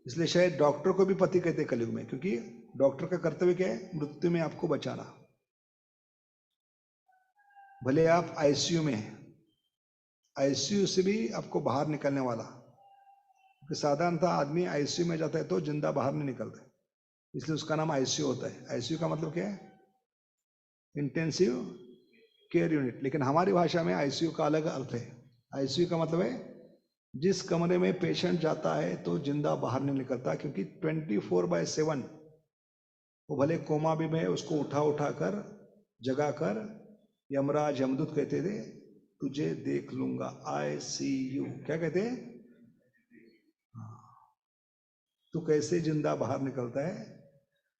इसलिए शायद डॉक्टर को भी पति कहते हैं कलयुग में, क्योंकि डॉक्टर का कर्तव्य क्या है? मृत्यु में आपको बचाना। भले आप आईसीयू में हैं, आईसीयू से भी आपको बाहर निकलने वाला। साधारणतः आदमी आईसीयू में जाता है तो जिंदा बाहर नहीं निकलता, इसलिए उसका नाम आईसीयू होता है। आईसीयू का मतलब क्या है? Intensive care unit. लेकिन हमारी भाषा में आईसीयू का अलग अर्थ है। आईसीयू का मतलब है जिस कमरे में पेशेंट जाता है तो जिंदा बाहर नहीं निकलता, क्योंकि 24/7 वो भले कोमा भी में, उसको उठा उठा कर जगा कर यमराज यमदूत कहते थे तुझे देख लूंगा। आईसीयू क्या कहते हैं? तू कैसे जिंदा बाहर निकलता है,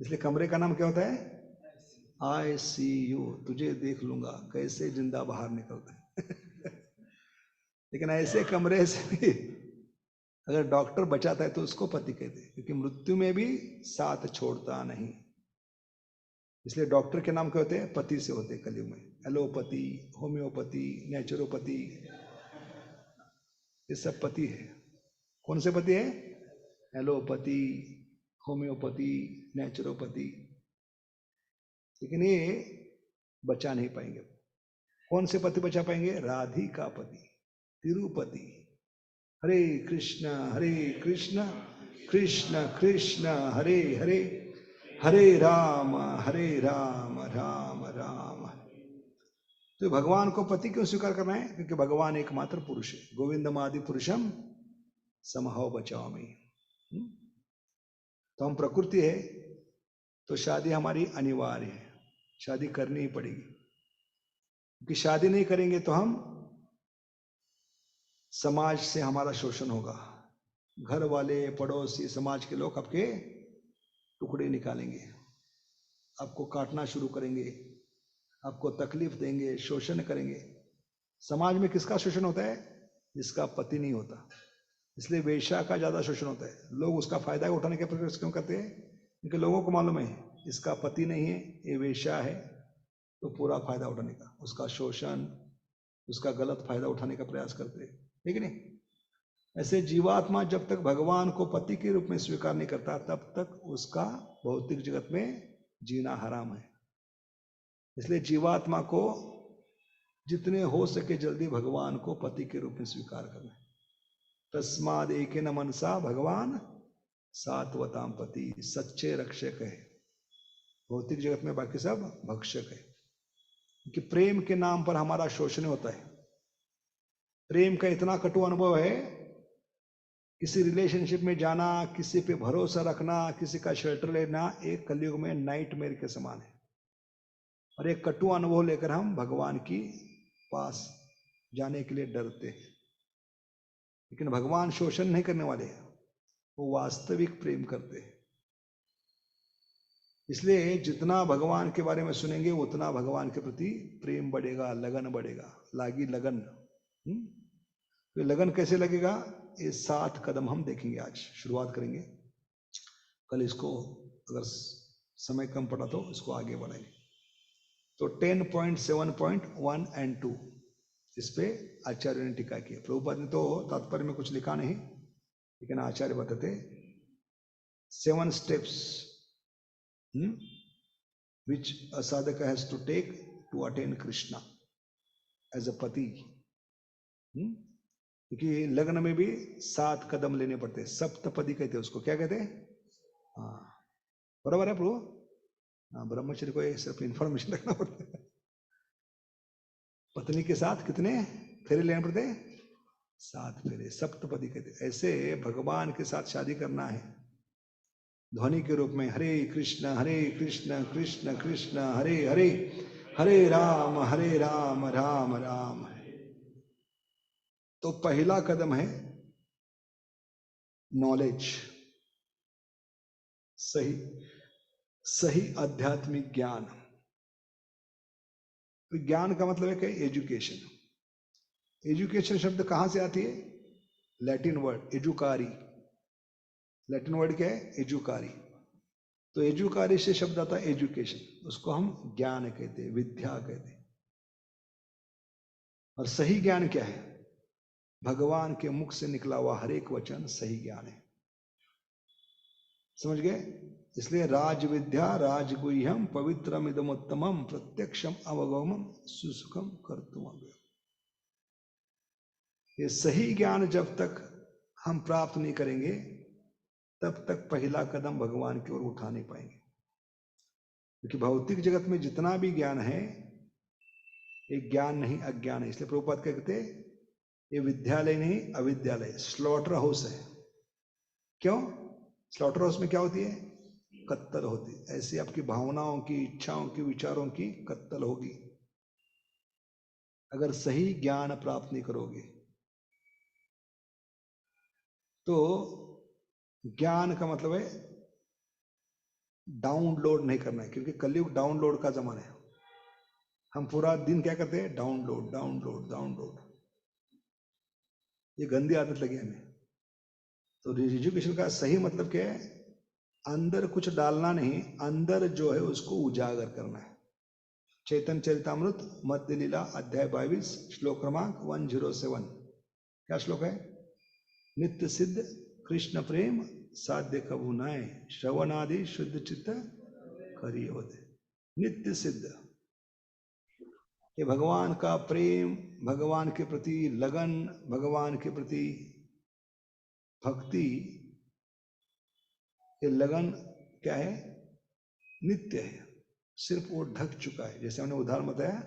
इसलिए कमरे का नाम क्या होता है? आईसीयू। तुझे देख लूंगा कैसे जिंदा बाहर निकलता है। लेकिन ऐसे कमरे से भी अगर डॉक्टर बचाता है तो उसको पति कहते हैं, क्योंकि मृत्यु में भी साथ छोड़ता नहीं। इसलिए डॉक्टर के नाम क्या होते हैं? पति से होते हैं कलयुग में। एलोपैथी, होम्योपैथी, नेचुरोपैथी, ये सब पति है। कौन से पति है? Allopathy, homeopathy, naturopathy. लेकिन ये बचा नहीं पाएंगे। कौन से पति बचा पाएंगे? राधिका पति, तिरुपति। हरे कृष्ण कृष्ण कृष्ण हरे हरे, हरे राम राम राम। तो भगवान को पति क्यों स्वीकार करना है? क्योंकि भगवान एकमात्र पुरुष है। गोविंदम आदि पुरुषम समहाव बचाओ। तो हम प्रकृति है, तो शादी हमारी अनिवार्य है, शादी करनी ही पड़ेगी। क्योंकि शादी नहीं करेंगे तो हम समाज से हमारा शोषण होगा। घर वाले, पड़ोसी, समाज के लोग आपके टुकड़े निकालेंगे, आपको काटना शुरू करेंगे, आपको तकलीफ देंगे, शोषण करेंगे। समाज में किसका शोषण होता है? जिसका पति नहीं होता। इसलिए वेश्या का ज्यादा शोषण होता है। लोग उसका फायदा उठाने के प्रयास क्यों करते हैं? क्योंकि लोगों को मालूम है इसका पति नहीं है, ये वेश्या है, तो पूरा फायदा उठाने का, उसका शोषण, उसका गलत फायदा उठाने का प्रयास करते हैं, ठीक है नहीं? ऐसे जीवात्मा जब तक भगवान को पति के रूप में स्वीकार नहीं करता, तब तक उसका भौतिक जगत में जीना हराम है। इसलिए जीवात्मा को जितने हो सके जल्दी भगवान को पति के रूप में स्वीकार करना। तस्माद एकेन मनसा भगवान सात्वताम पति, सच्चे रक्षक है। भौतिक जगत में बाकी सब भक्षक है। कि प्रेम के नाम पर हमारा शोषण होता है। प्रेम का इतना कटु अनुभव है, किसी रिलेशनशिप में जाना, किसी पे भरोसा रखना, किसी का शेल्टर लेना, एक कलयुग में नाइटमेयर के समान है। और एक कटु अनुभव लेकर हम भगवान की पास जाने के लिए डरते हैं। लेकिन भगवान शोषण नहीं करने वाले हैं, वो वास्तविक प्रेम करते हैं। इसलिए जितना भगवान के बारे में सुनेंगे उतना भगवान के प्रति प्रेम बढ़ेगा, लगन बढ़ेगा। लागी लगन। तो लगन कैसे लगेगा? ये 7 कदम हम देखेंगे। आज शुरुआत करेंगे, कल इसको अगर समय कम पड़ा तो इसको आगे बढ़ाएंगे। तो 10.7.1 और 2 इस पे आचार्य ने टीका की। प्रभुपाद ने तो तात्पर्य में कुछ लिखा नहीं, लेकिन आचार्य बताते 7 steps which a sadhaka has to take to attain Krishna as a पति। क्योंकि लग्न में भी 7 कदम लेने पड़ते हैं, सप्तपदी कहते हैं उसको, क्या कहते हैं? हाँ बराबर है प्रभु। हाँ, ब्रह्मचर्य को सिर्फ इंफॉर्मेशन रखना पड़ता है। पत्नी के साथ कितने फेरे लेने पड़ते हैं? 7 फेरे, सप्तपदी कहते हैं। ऐसे भगवान के साथ शादी करना है ध्वनि के रूप में, हरे कृष्ण कृष्ण कृष्ण हरे हरे, हरे राम राम राम। तो पहला कदम है नॉलेज, सही सही आध्यात्मिक ज्ञान। ज्ञान का मतलब है कि एजुकेशन। एजुकेशन शब्द कहां से आती है? लैटिन वर्ड एजुकारी। लैटिन वर्ड क्या है? एजुकारी। तो एजुकारी से शब्द आता है एजुकेशन, उसको हम ज्ञान कहते हैं, विद्या कहते हैं। और सही ज्ञान क्या है? भगवान के मुख से निकला हुआ हर एक वचन सही ज्ञान है। समझ गए? इसलिए राज विद्या राजगुह्यम पवित्रम इदमुत्तमम प्रत्यक्षम अवगमम सुसुखम कर्तुम। ये सही ज्ञान जब तक हम प्राप्त नहीं करेंगे तब तक पहला कदम भगवान की ओर उठा नहीं पाएंगे। क्योंकि भौतिक जगत में जितना भी ज्ञान है एक ज्ञान नहीं अज्ञान है। इसलिए प्रभुपाद कहते हैं ये विद्यालय नहीं अविद्यालय, स्लॉटर हाउस है। क्यों? स्लॉटर हाउस में क्या होती है? कत्तल होती है। ऐसे आपकी भावनाओं की, इच्छाओं की, विचारों की कत्तल होगी अगर सही ज्ञान प्राप्त नहीं करोगे। तो ज्ञान का मतलब है डाउनलोड नहीं करना है, क्योंकि कलयुग डाउनलोड का जमाना है। हम पूरा दिन क्या करते हैं? Download download download. ये गंदी आदत लगी हमें। तो एजुकेशन का सही मतलब क्या है? अंदर कुछ डालना नहीं, अंदर जो है उसको उजागर करना है। चैतन्य चरितामृत मध्य लीला अध्याय 22 श्लोक क्रमांक 107। क्या श्लोक है? नित्य सिद्ध कृष्ण प्रेम साध्य कबू नाय, श्रवणादि शुद्ध चित्त करिए होते। नित्य सिद्ध, ये भगवान का प्रेम, भगवान के प्रति लगन, भगवान के प्रति भक्ति, ये लगन क्या है? नित्य है। सिर्फ वो ढक चुका है। जैसे हमने उदाहरण बताया,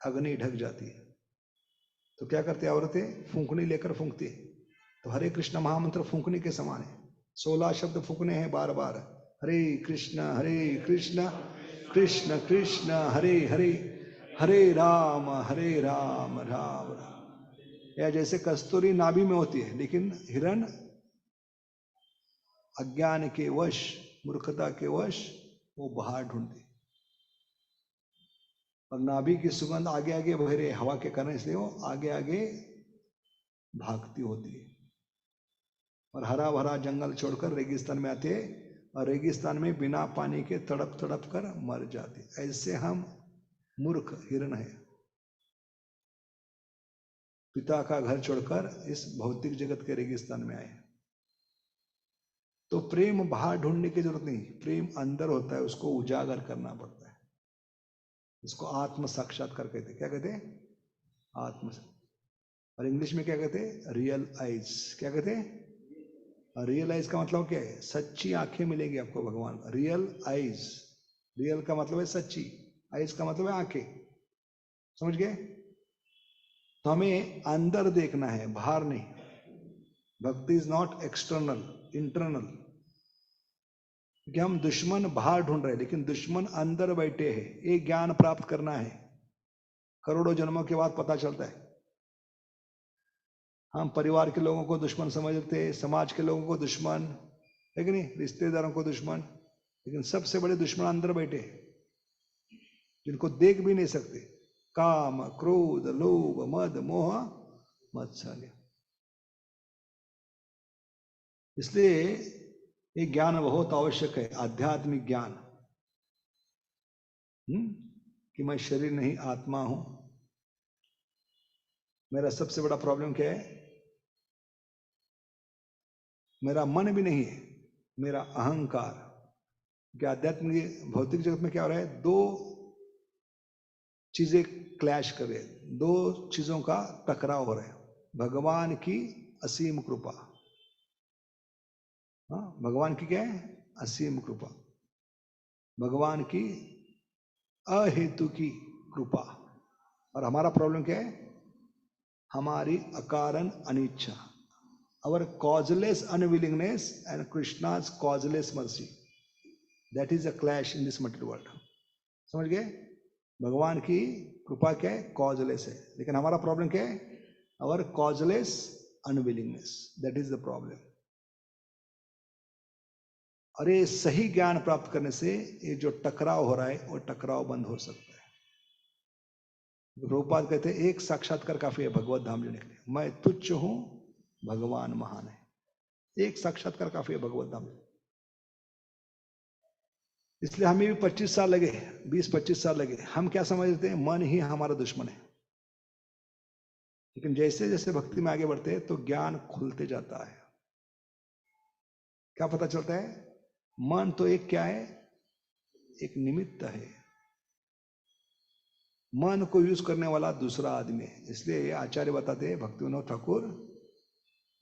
अग्नि ढक जाती है तो क्या करते हैं औरतें? फूंकनी लेकर फूंकती है। तो हरे कृष्ण महामंत्र फूंकनी के समान है। 16 शब्द फूंकने हैं बार बार। हरे कृष्ण कृष्ण कृष्ण हरे हरे, हरे राम राम राम। या जैसे कस्तूरी नाभि में होती है, लेकिन हिरण अज्ञान के वश, मूर्खता के वश वो बाहर ढूंढती, और नाभि की सुगंध आगे आगे बह रही हवा के कारण, इसलिए वो आगे आगे भागती होती है। और हरा भरा जंगल छोड़कर रेगिस्तान में आते हैं, और रेगिस्तान में बिना पानी के तड़प तड़प कर मर जाते। ऐसे हम मूर्ख हिरण है, पिता का घर छोड़कर इस भौतिक जगत के रेगिस्तान में आए। तो प्रेम बाहर ढूंढने की जरूरत नहीं, प्रेम अंदर होता है, उसको उजागर करना पड़ता है। इसको आत्म साक्षात्कार कहते हैं। क्या कहते हैं? आत्म। और इंग्लिश में क्या कहते हैं? Real eyes. क्या कहते हैं? रियल आइज का मतलब क्या है? सच्ची आंखें मिलेंगी आपको भगवान का। रियल आइज, रियल का मतलब है सच्ची, आइज का मतलब है आंखें। समझ गए? तो हमें अंदर देखना है, बाहर नहीं। भक्ति इज नॉट एक्सटर्नल, इंटरनल। क्योंकि हम दुश्मन बाहर ढूंढ रहे हैं, लेकिन दुश्मन अंदर बैठे हैं। ये ज्ञान प्राप्त करना है, करोड़ों जन्मों के बाद पता चलता है। हम परिवार के लोगों को दुश्मन समझते हैं, समाज के लोगों को दुश्मन, है कि नहीं, रिश्तेदारों को दुश्मन। लेकिन सबसे बड़े दुश्मन अंदर बैठे हैं, जिनको देख भी नहीं सकते। काम क्रोध लोभ मद मोह मत्सर्य। इसलिए ये ज्ञान बहुत आवश्यक है, आध्यात्मिक ज्ञान। कि मैं शरीर नहीं आत्मा हूं। मेरा सबसे बड़ा प्रॉब्लम क्या है? मेरा मन भी नहीं है, मेरा अहंकार। कि आध्यात्मिक भौतिक जगत में क्या हो रहा है? 2 चीजें क्लैश कर रही है, दो चीजों का टकराव हो रहा है। भगवान की असीम कृपा, हाँ भगवान की क्या है? असीम कृपा। भगवान की अहेतु की कृपा। और हमारा प्रॉब्लम क्या है? हमारी अकारण अनिच्छा, our causeless unwillingness and Krishna's causeless mercy. That is a clash in this material world. समझ गए? भगवान की कृपा क्या है? कॉजलेस है, लेकिन हमारा प्रॉब्लम क्या है? our causeless unwillingness. That is the problem. और ये सही ज्ञान प्राप्त करने से ये जो टकराव हो रहा है वो टकराव बंद हो सकता है। रूपाद कहते हैं एक साक्षात्कार काफी है भगवत धाम जाने के लिए। मैं तुच्छ हूं, भगवान महान है। एक साक्षात्कार काफी है भगवत धाम। इसलिए हमें भी 25 साल लगे, 20-25 साल लगे। हम क्या समझते हैं? मन ही हमारा दुश्मन है। लेकिन जैसे जैसे भक्ति में आगे बढ़ते हैं तो ज्ञान खुलते जाता है। क्या पता चलता है? मन तो एक क्या है? एक निमित्त है। मन को यूज करने वाला दूसरा आदमी है। इसलिए आचार्य बताते हैं, Bhakti Vinod Thakur,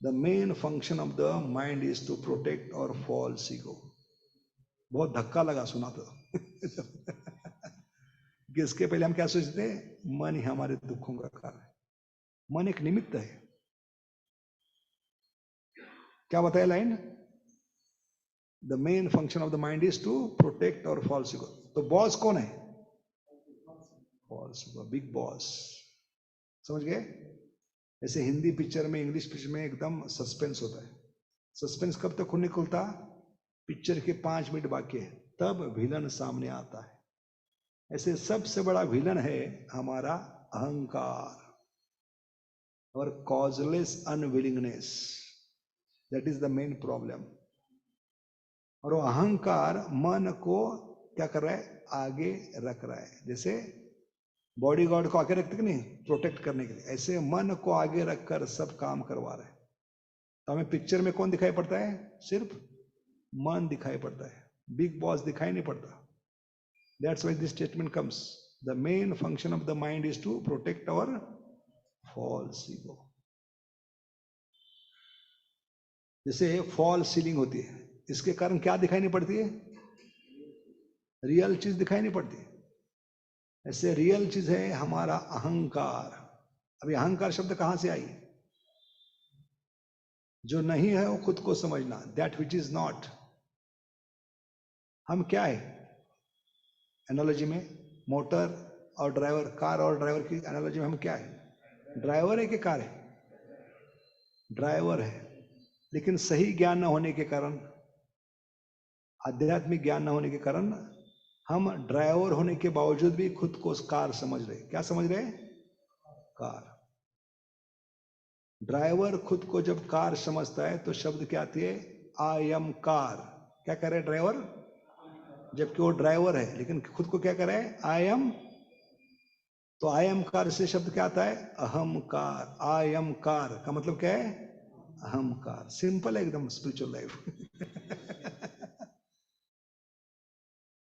the main function of the mind is to protect our false ego. बहुत धक्का लगा सुना तो कि इसके पहले हम क्या सोचते हैं? मन ही हमारे दुखों का कारण है। मन एक निमित्त है। क्या बताया line? The main function of the mind is to protect our false ego. तो बॉस कौन है? False ego, big boss. समझ गए? ऐसे हिंदी पिक्चर में, इंग्लिश पिक्चर में एकदम सस्पेंस होता है। सस्पेंस कब तक नहीं खुलता? पिक्चर के 5 मिनट बाकी है, तब विलन सामने आता है। ऐसे सबसे बड़ा विलन है हमारा अहंकार और causeless unwillingness. That is the main problem. और वो अहंकार मन को क्या कर रहा है? आगे रख रहा है। जैसे बॉडीगार्ड को आगे रखते कि नहीं, प्रोटेक्ट करने के लिए, ऐसे मन को आगे रखकर सब काम करवा रहा है। तो हमें पिक्चर में कौन दिखाई पड़ता है? सिर्फ मन दिखाई पड़ता है, बिग बॉस दिखाई नहीं पड़ता। That's why this statement comes. The main function of the mind is to protect our false ego. जैसे फॉल सीलिंग होती है, इसके कारण क्या दिखाई नहीं पड़ती है? रियल चीज दिखाई नहीं पड़ती। ऐसे रियल चीज है हमारा अहंकार। अभी अहंकार शब्द कहां से आई? जो नहीं है वो खुद को समझना, दैट विच इज नॉट। हम क्या है एनालॉजी में? मोटर और ड्राइवर, कार और ड्राइवर की एनालॉजी में हम क्या है? ड्राइवर है कि कार है? ड्राइवर है। लेकिन सही ज्ञान न होने के कारण, आध्यात्मिक ज्ञान न होने के कारण, हम ड्राइवर होने के बावजूद भी खुद को कार समझ रहे। क्या समझ रहे? कार। ड्राइवर खुद को जब कार समझता है तो शब्द क्या आती है? I am car. क्या कह रहे ड्राइवर? जबकि वो ड्राइवर है, लेकिन खुद को क्या कर रहा है? I am. तो आई एम कार से शब्द क्या आता है? अहम कार। आई एम कार का मतलब क्या है? अहम कार। सिंपल है एकदम स्पिरिचुअल लाइफ।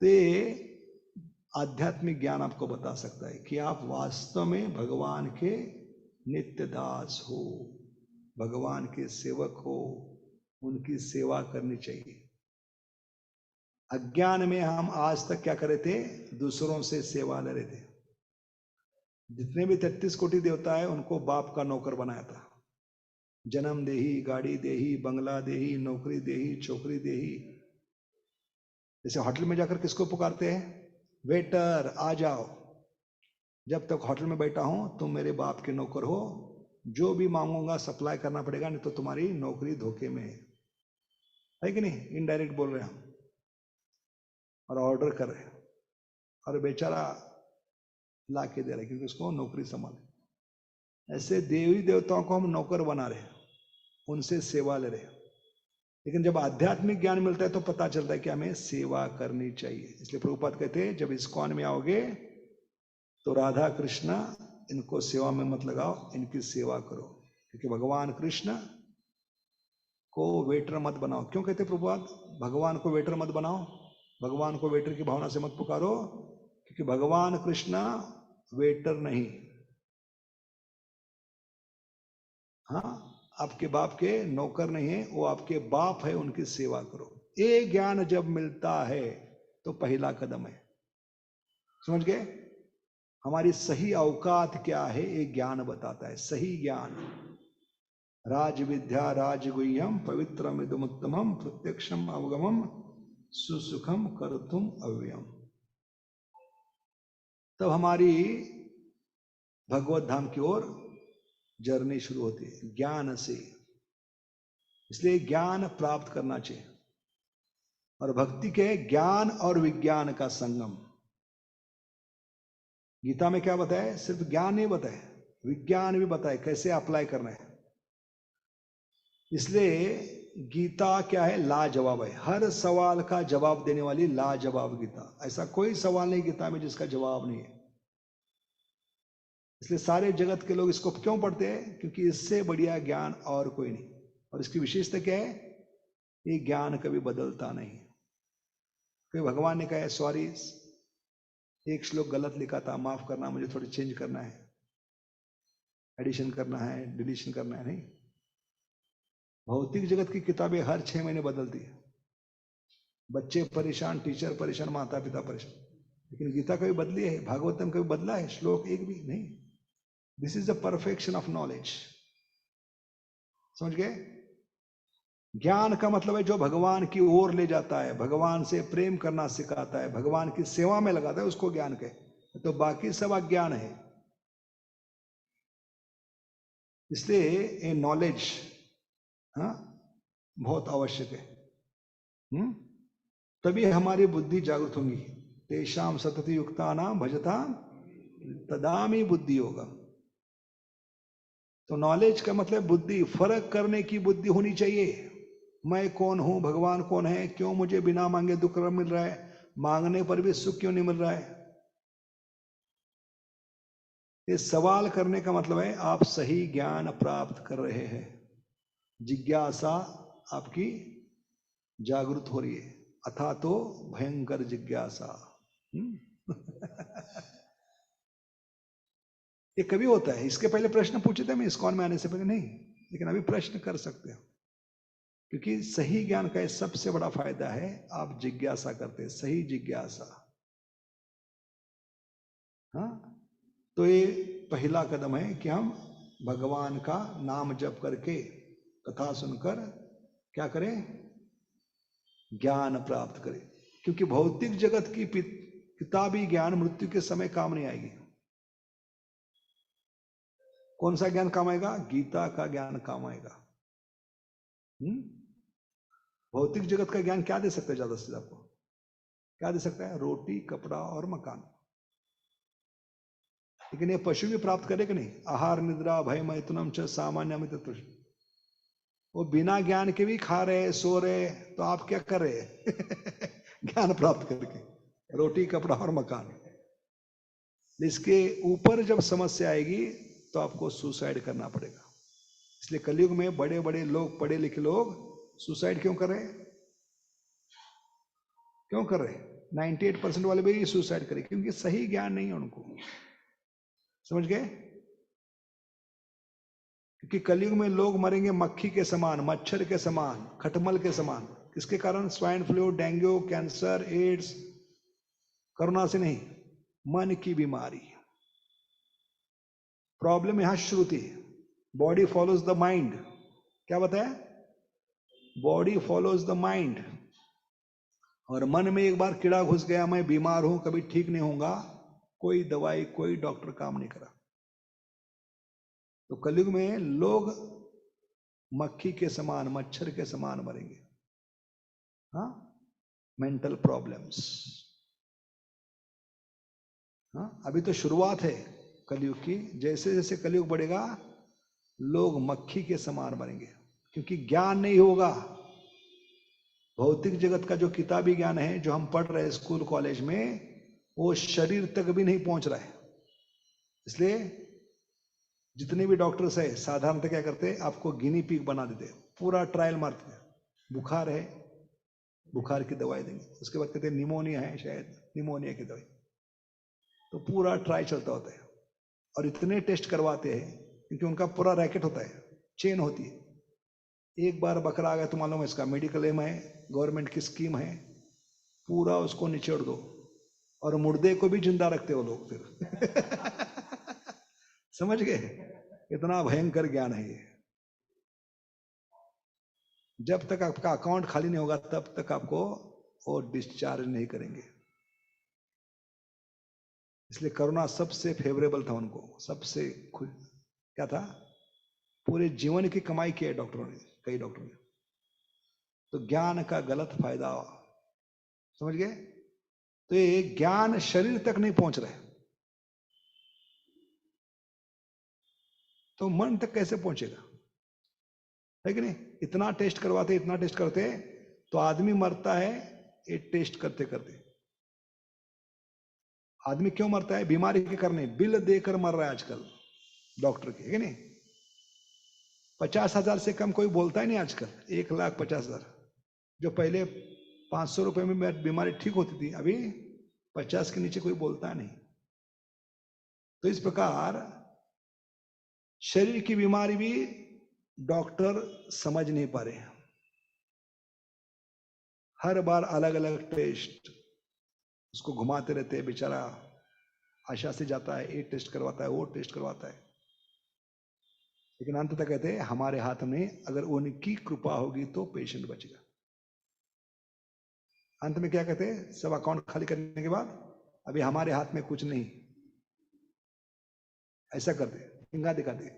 तो आध्यात्मिक ज्ञान आपको बता सकता है कि आप वास्तव में भगवान के नित्य दास हो, भगवान के सेवक हो, उनकी सेवा करनी चाहिए। अज्ञान में हम आज तक क्या कर रहे थे? दूसरों से सेवा ले रहे थे। जितने भी 33 कोटि देवता है उनको बाप का नौकर बनाया था। जन्म देही, गाड़ी देही, बंगला देही, नौकरी देही, छोकरी देही। जैसे होटल में जाकर किसको पुकारते हैं? वेटर आ जाओ। जब तक होटल में बैठा हूं तुम मेरे बाप के नौकर हो, जो भी मांगूंगा सप्लाई करना पड़ेगा, नहीं तो तुम्हारी नौकरी धोखे में है कि नहीं? इनडायरेक्ट बोल रहे हैं हम और ऑर्डर कर रहे हैं, और बेचारा ला के दे रहे क्योंकि उसको नौकरी संभाले। ऐसे देवी देवताओं को हम नौकर बना रहे हैं, उनसे सेवा ले रहे हैं। लेकिन जब आध्यात्मिक ज्ञान मिलता है तो पता चलता है कि हमें सेवा करनी चाहिए। इसलिए प्रभुपाद कहते हैं जब इस्कॉन में आओगे तो राधा कृष्ण इनको सेवा में मत लगाओ, इनकी सेवा करो, क्योंकि भगवान कृष्ण को वेटर मत बनाओ। क्यों कहते प्रभुपाद भगवान को वेटर मत बनाओ? भगवान को वेटर की भावना से मत पुकारो, क्योंकि भगवान कृष्ण वेटर नहीं। हाँ, आपके बाप के नौकर नहीं है, वो आपके बाप है, उनकी सेवा करो। ये ज्ञान जब मिलता है तो पहला कदम है। समझ गए? हमारी सही औकात क्या है ये ज्ञान बताता है। सही ज्ञान, राज विद्या राजगुह्यम पवित्रमिदमुत्तमम प्रत्यक्षम अवगमम सुसुखम कर्तुम अव्ययम। तब हमारी भगवत धाम की ओर जर्नी शुरू होती है ज्ञान से। इसलिए ज्ञान प्राप्त करना चाहिए। और भक्ति के ज्ञान और विज्ञान का संगम। गीता में क्या बताया? सिर्फ ज्ञान नहीं बताया, विज्ञान भी बताया कैसे अप्लाई करना है। इसलिए गीता क्या है? लाजवाब है। हर सवाल का जवाब देने वाली लाजवाब गीता। ऐसा कोई सवाल नहीं गीता में जिसका जवाब नहीं है। इसलिए सारे जगत के लोग इसको क्यों पढ़ते हैं? क्योंकि इससे बढ़िया ज्ञान और कोई नहीं। और इसकी विशेषता क्या है? ये ज्ञान कभी बदलता नहीं। कोई भगवान ने कहा सॉरी, एक श्लोक गलत लिखा था, माफ करना, मुझे थोड़ी चेंज करना है, एडिशन करना है, डिलीशन करना है। नहीं, भौतिक जगत की किताबें हर 6 महीने बदलती है। बच्चे परेशान, टीचर परेशान, माता पिता परेशान। लेकिन गीता कभी बदली है? भागवतम कभी बदला है? श्लोक एक भी नहीं। This is the perfection of knowledge. समझ गए? ज्ञान का मतलब है जो भगवान की ओर ले जाता है, भगवान से प्रेम करना सिखाता है, भगवान की सेवा में लगाता है, उसको ज्ञान कहे। तो बाकी सब अज्ञान है। इसलिए ये नॉलेज बहुत आवश्यक है। तभी हमारी बुद्धि जागृत होंगी। तेषाम सतति युक्ता नाम भजता तदामी बुद्धि होगा। तो नॉलेज का मतलब बुद्धि, फर्क करने की बुद्धि होनी चाहिए। मैं कौन हूं, भगवान कौन है, क्यों मुझे बिना मांगे दुख मिल रहा है, मांगने पर भी सुख क्यों नहीं मिल रहा है। ये सवाल करने का मतलब है आप सही ज्ञान प्राप्त कर रहे हैं। जिज्ञासा आपकी जागृत हो रही है। अथा तो भयंकर जिज्ञासा। ये कभी होता है। इसके पहले प्रश्न पूछे थे मैं इस्कॉन में आने से पहले नहीं, लेकिन अभी प्रश्न कर सकते हो। क्योंकि सही ज्ञान का सबसे बड़ा फायदा है आप जिज्ञासा करते हैं, सही जिज्ञासा। हाँ, तो ये पहला कदम है कि हम भगवान का नाम जप करके, कथा सुनकर क्या करें? ज्ञान प्राप्त करें। क्योंकि भौतिक जगत की किताबी ज्ञान मृत्यु के समय काम नहीं आएगी। कौन सा ज्ञान काम आएगा? गीता का ज्ञान काम आएगा। भौतिक जगत का ज्ञान क्या दे सकता है? ज्यादा से ज्यादा आपको क्या दे सकता है? रोटी, कपड़ा और मकान। लेकिन ये पशु भी प्राप्त करे कि नहीं? आहार निद्रा भय मैथुनम च सामान्य अमित तुष्ट। वो बिना ज्ञान के भी खा रहे, सो रहे, तो आप क्या कर रहे? ज्ञान प्राप्त करके रोटी, कपड़ा और मकान। इसके ऊपर जब समस्या आएगी तो आपको सुसाइड करना पड़ेगा। इसलिए कलयुग में बड़े बड़े लोग, पढ़े लिखे लोग सुसाइड क्यों कर रहे? क्यों कर रहे? 98% वाले भी सुसाइड करें क्योंकि सही ज्ञान नहीं है उनको। समझ गए? क्योंकि कलयुग में लोग मरेंगे मक्खी के समान, मच्छर के समान, खटमल के समान। किसके कारण? Swine flu, dengue, cancer, AIDS. Corona से नहीं, मन की बीमारी। प्रॉब्लम यहां श्रुति, बॉडी फॉलोज द माइंड। क्या बताया? Body follows the mind. और मन में एक बार कीड़ा घुस गया, मैं बीमार हूं, कभी ठीक नहीं होऊंगा, कोई दवाई, कोई डॉक्टर काम नहीं करा। तो कलयुग में लोग मक्खी के समान, मच्छर के समान मरेंगे। हाँ, मेंटल प्रॉब्लम्स। हाँ, अभी तो शुरुआत है कलयुग की। जैसे जैसे कलयुग बढ़ेगा लोग मक्खी के समान मरेंगे, क्योंकि ज्ञान नहीं होगा। भौतिक जगत का जो किताबी ज्ञान है जो हम पढ़ रहे हैं स्कूल कॉलेज में, वो शरीर तक भी नहीं पहुंच रहा है। इसलिए जितने भी डॉक्टर्स है साधारणतः क्या करते हैं? आपको गिनी पिग बना देते हैं, पूरा ट्रायल मारते हैं। बुखार है, बुखार की दवाई देंगे, उसके बाद कहते हैं निमोनिया है, शायद निमोनिया की दवाई। तो पूरा ट्राई चलता होता है और इतने टेस्ट करवाते हैं क्योंकि उनका पूरा रैकेट होता है, चेन होती है। एक बार बकरा आ गया तो मालूम है इसका मेडिकल एम है, गवर्नमेंट की स्कीम है, पूरा उसको निचोड़ दो और मुर्दे को भी जिंदा रखते हो लोग फिर समझ गए? इतना भयंकर ज्ञान है ये। जब तक आपका अकाउंट खाली नहीं होगा तब तक आपको वो डिस्चार्ज नहीं करेंगे। इसलिए करुणा सबसे फेवरेबल था उनको, सबसे क्या था, पूरे जीवन की कमाई की है डॉक्टरों ने, कई डॉक्टरों ने। तो ज्ञान का गलत फायदा, समझ गए? तो ये ज्ञान शरीर तक नहीं पहुंच रहा है तो मन तक कैसे पहुंचेगा, है कि नहीं? इतना टेस्ट करवाते, इतना टेस्ट करते तो आदमी मरता है ये टेस्ट करते करते। आदमी क्यों मरता है? बीमारी के करने, बिल देकर मर रहा है आजकल डॉक्टर के, है कि नहीं? 50,000 से कम कोई बोलता ही नहीं आजकल, 1,50,000। जो पहले 500 रुपए में बीमारी ठीक होती थी, अभी 50 के नीचे कोई बोलता नहीं। तो इस प्रकार शरीर की बीमारी भी डॉक्टर समझ नहीं पा रहे। हर बार अलग अलग टेस्ट उसको घुमाते रहते हैं, बेचारा आशा से जाता है, एक टेस्ट करवाता है, वो टेस्ट करवाता है, लेकिन अंत तक कहते हैं हमारे हाथ में, अगर उनकी कृपा होगी तो पेशेंट बचेगा। अंत में क्या कहते हैं? सब अकाउंट खाली करने के बाद अभी हमारे हाथ में कुछ नहीं, ऐसा कर दे, हिंगा दिखा दे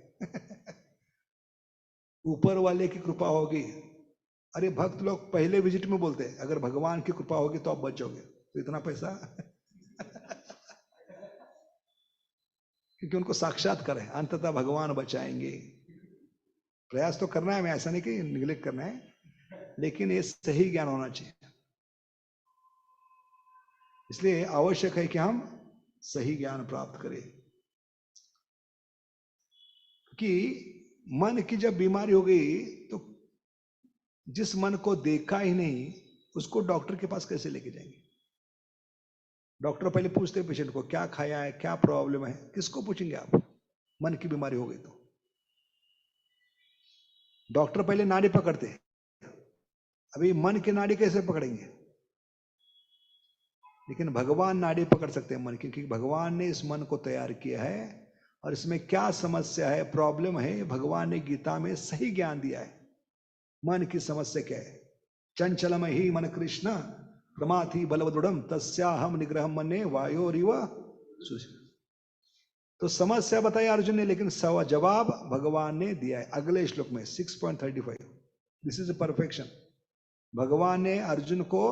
ऊपर वाले की कृपा होगी। अरे भक्त लोग पहले विजिट में बोलते हैं अगर भगवान की कृपा होगी तो आप बच जाओगे, तो इतना पैसा क्योंकि उनको साक्षात्कार है, अंततः भगवान बचाएंगे। प्रयास तो करना है, मैं ऐसा नहीं कि निगलेक्ट करना है, लेकिन ये सही ज्ञान होना चाहिए। इसलिए आवश्यक है कि हम सही ज्ञान प्राप्त करें, कि मन की जब बीमारी हो गई तो जिस मन को देखा ही नहीं उसको डॉक्टर के पास कैसे लेके जाएंगे? डॉक्टर पहले पूछते हैं पेशेंट को क्या खाया है, क्या प्रॉब्लम है, किसको पूछेंगे आप? मन की बीमारी हो गई तो डॉक्टर पहले नाड़ी पकड़ते हैं, अभी मन की नाड़ी कैसे पकड़ेंगे? लेकिन भगवान नाड़ी पकड़ सकते हैं मन की, क्योंकि भगवान ने इस मन को तैयार किया है और इसमें क्या समस्या है, प्रॉब्लम है, भगवान ने गीता में सही ज्ञान दिया है। मन की समस्या क्या है? चंचलम ही मन कृष्ण प्रमाथि बलवदृढ़ तस्याहम निग्रह मन्ये वायोरिव सुषि। तो समस्या बताई अर्जुन ने, लेकिन जवाब भगवान ने दिया है अगले श्लोक में 6.35। This is perfection. भगवान ने अर्जुन को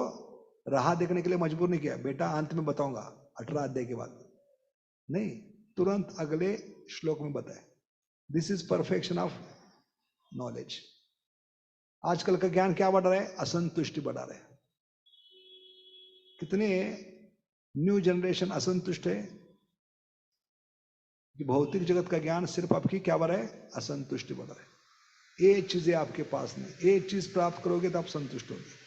राह देखने के लिए मजबूर नहीं किया, बेटा अंत में बताऊंगा 18 अध्याय के बाद, नहीं, तुरंत अगले श्लोक में बताए। This is perfection of knowledge. आजकल का ज्ञान क्या बढ़ रहा है? असंतुष्टि बढ़ा रहा है। कितने न्यू जनरेशन असंतुष्ट है कि भौतिक जगत का ज्ञान सिर्फ आपकी क्या बढ़ा है? असंतुष्टि बढ़ा है। एक चीजें आपके पास नहीं, एक चीज प्राप्त करोगे तो आप संतुष्ट होगे।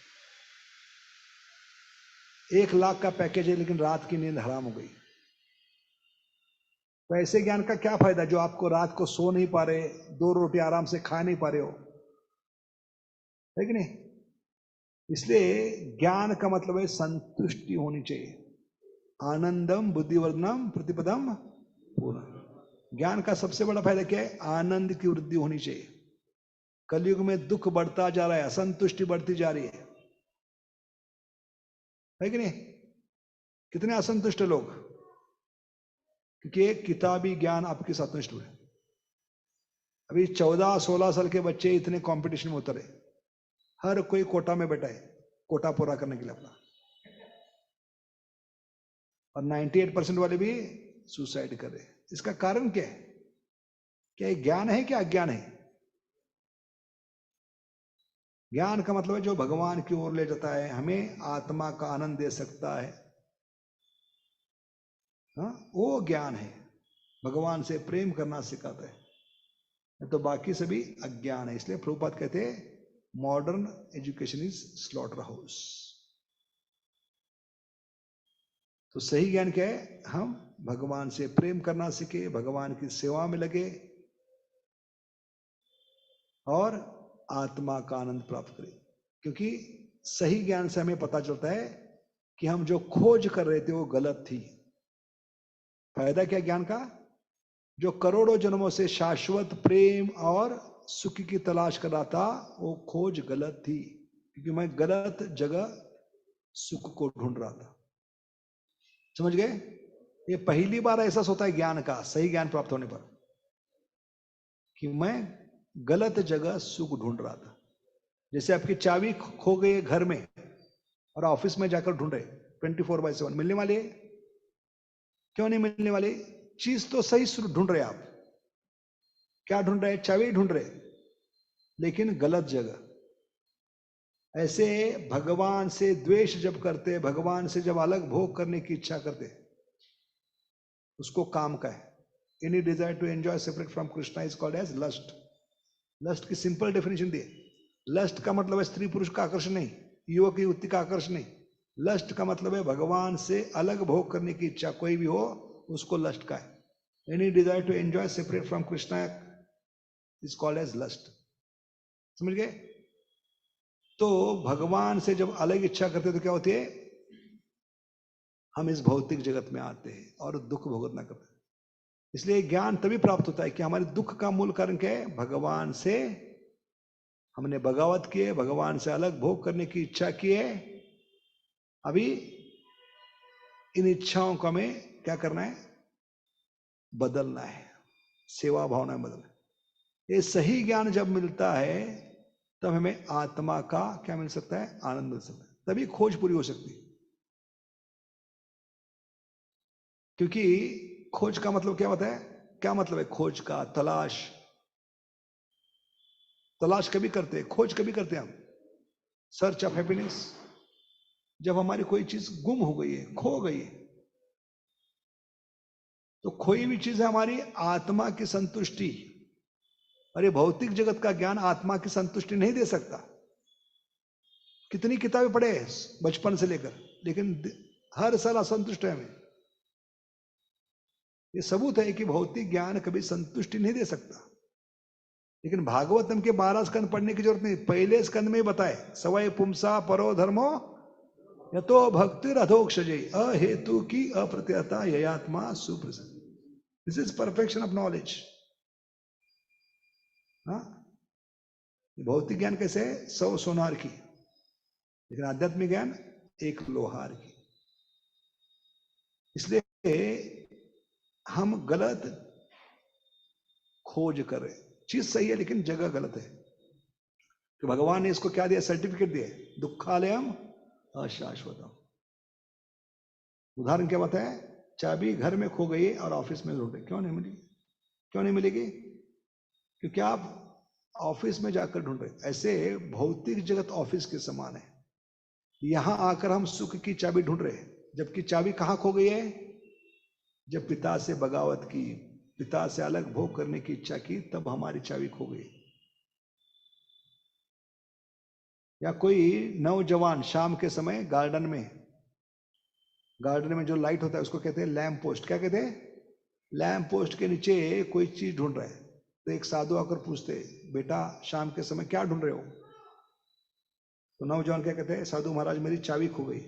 1 लाख का पैकेज है लेकिन रात की नींद हराम हो गई, तो ऐसे ज्ञान का क्या फायदा जो आपको रात को सो नहीं पा रहे, 2 रोटी आराम से खा नहीं पा रहे हो, है कि नहीं? इसलिए ज्ञान का मतलब है संतुष्टि होनी चाहिए। आनंदम बुद्धिवर्धनम प्रतिपदम पूर्ण। ज्ञान का सबसे बड़ा फायदा क्या है? आनंद की वृद्धि होनी चाहिए। कलयुग में दुख बढ़ता जा रहा है, असंतुष्टि बढ़ती जा रही है कि नहीं? कितने असंतुष्ट लोग, क्योंकि किताबी ज्ञान आपके साथ नष्ट हुए। अभी 14-16 साल के बच्चे इतने कंपटीशन में उतरे, हर कोई कोटा में बैठा है कोटा पूरा करने के लिए अपना, और 98% वाले भी सुसाइड कर रहे। इसका कारण क्या है? क्या ज्ञान है क्या अज्ञान है? ज्ञान का मतलब है जो भगवान की ओर ले जाता है, हमें आत्मा का आनंद दे सकता है, हाँ, वो ज्ञान है। भगवान से प्रेम करना सिखाता है, तो बाकी सभी अज्ञान है। इसलिए प्रभुपाद कहते हैं modern education is slaughter house. तो सही ज्ञान क्या है? हम भगवान से प्रेम करना सीखे, भगवान की सेवा में लगे और आत्मा का आनंद प्राप्त करें। क्योंकि सही ज्ञान से हमें पता चलता है कि हम जो खोज कर रहे थे वो गलत थी। फायदा क्या ज्ञान का? जो करोड़ों जन्मों से शाश्वत प्रेम और सुख की तलाश कर रहा था, वो खोज गलत थी, क्योंकि मैं गलत जगह सुख को ढूंढ रहा था। समझ गए? ये पहली बार एहसास होता है ज्ञान का, सही ज्ञान प्राप्त होने पर, कि मैं गलत जगह सुख ढूंढ रहा था। जैसे आपकी चाबी खो गई घर में और ऑफिस में जाकर ढूंढ रहे, 24/7 मिलने वाली है? क्यों नहीं मिलने वाली? चीज तो सही ढूंढ रहे आप। क्या ढूंढ रहे? चाबी ढूंढ रहे, लेकिन गलत जगह। ऐसे भगवान से द्वेष जब करते, भगवान से जब अलग भोग करने की इच्छा करते, उसको काम का है। Any desire to enjoy separate from Krishna is called as lust. Lust की सिंपल डेफिनेशन दी। लस्ट का मतलब है स्त्री पुरुष का आकर्षण नहीं, युवक युवती का आकर्षण नहीं। लस्ट का मतलब है भगवान से अलग भोग करने की इच्छा, कोई भी हो उसको लस्ट का है। Any desire to enjoy separate from Krishna is called as lust. समझ गए? तो भगवान से जब अलग इच्छा करते तो क्या होती है? हम इस भौतिक जगत में आते हैं और दुख भुगतना करते हैं। इसलिए ज्ञान तभी प्राप्त होता है कि हमारे दुख का मूल कारण क्या है? भगवान से हमने बगावत की है, भगवान से अलग भोग करने की इच्छा की है। अभी इन इच्छाओं को हमें क्या करना है? बदलना है, सेवा भावना में बदलना है। ये सही ज्ञान जब मिलता है तब हमें आत्मा का क्या मिल सकता है? आनंद मिल सकता है। तभी खोज पूरी हो सकती है। क्योंकि खोज का मतलब क्या होता है? क्या मतलब है खोज का? तलाश। तलाश कभी करते हैं, खोज कभी करते हैं हम? Search of happiness. जब हमारी कोई चीज गुम हो गई है, खो गई है, तो खोई हुई चीज है हमारी आत्मा की संतुष्टि। अरे भौतिक जगत का ज्ञान आत्मा की संतुष्टि नहीं दे सकता। कितनी किताबें पढ़े बचपन से लेकर, लेकिन हर साल असंतुष्ट है हमें। ये सबूत है कि भौतिक ज्ञान कभी संतुष्टि नहीं दे सकता। लेकिन भागवतम के 12 स्कंद पढ़ने की जरूरत नहीं, पहले स्कंद में ही बताए, सवय पुंसा परो धर्मो यतो भक्ति अधोक्षजे अहेतु की अप्रत्यता ययात्मा सुप्रसिद्ध। This is perfection of knowledge. भौतिक ज्ञान कैसे है? 100 सोनार की, लेकिन आध्यात्मिक ज्ञान 1 लोहार की। इसलिए हम गलत खोज कर रहे। चीज सही है लेकिन जगह गलत है। तो भगवान ने इसको क्या दिया? सर्टिफिकेट दिया, दुखालयम अशाश्वतम। उदाहरण क्या बताया? चाबी घर में खो गई और ऑफिस में ढूंढे, क्यों नहीं मिली? क्यों नहीं मिलेगी? क्योंकि आप ऑफिस में जाकर ढूंढ रहे। ऐसे भौतिक जगत ऑफिस के समान है। यहां आकर हम सुख की चाबी ढूंढ रहे हैं, जबकि चाबी कहां खो गई है? जब पिता से बगावत की, पिता से अलग भोग करने की इच्छा की, तब हमारी चाबी खो गई। या कोई नौजवान शाम के समय गार्डन में जो लाइट होता है उसको कहते हैं लैंप पोस्ट। क्या कहते हैं? लैंप पोस्ट के नीचे कोई चीज ढूंढ रहा है, तो एक साधु आकर पूछते, बेटा शाम के समय क्या ढूंढ रहे हो? तो नौजवान क्या कहते हैं? साधु महाराज मेरी चाबी खो गई।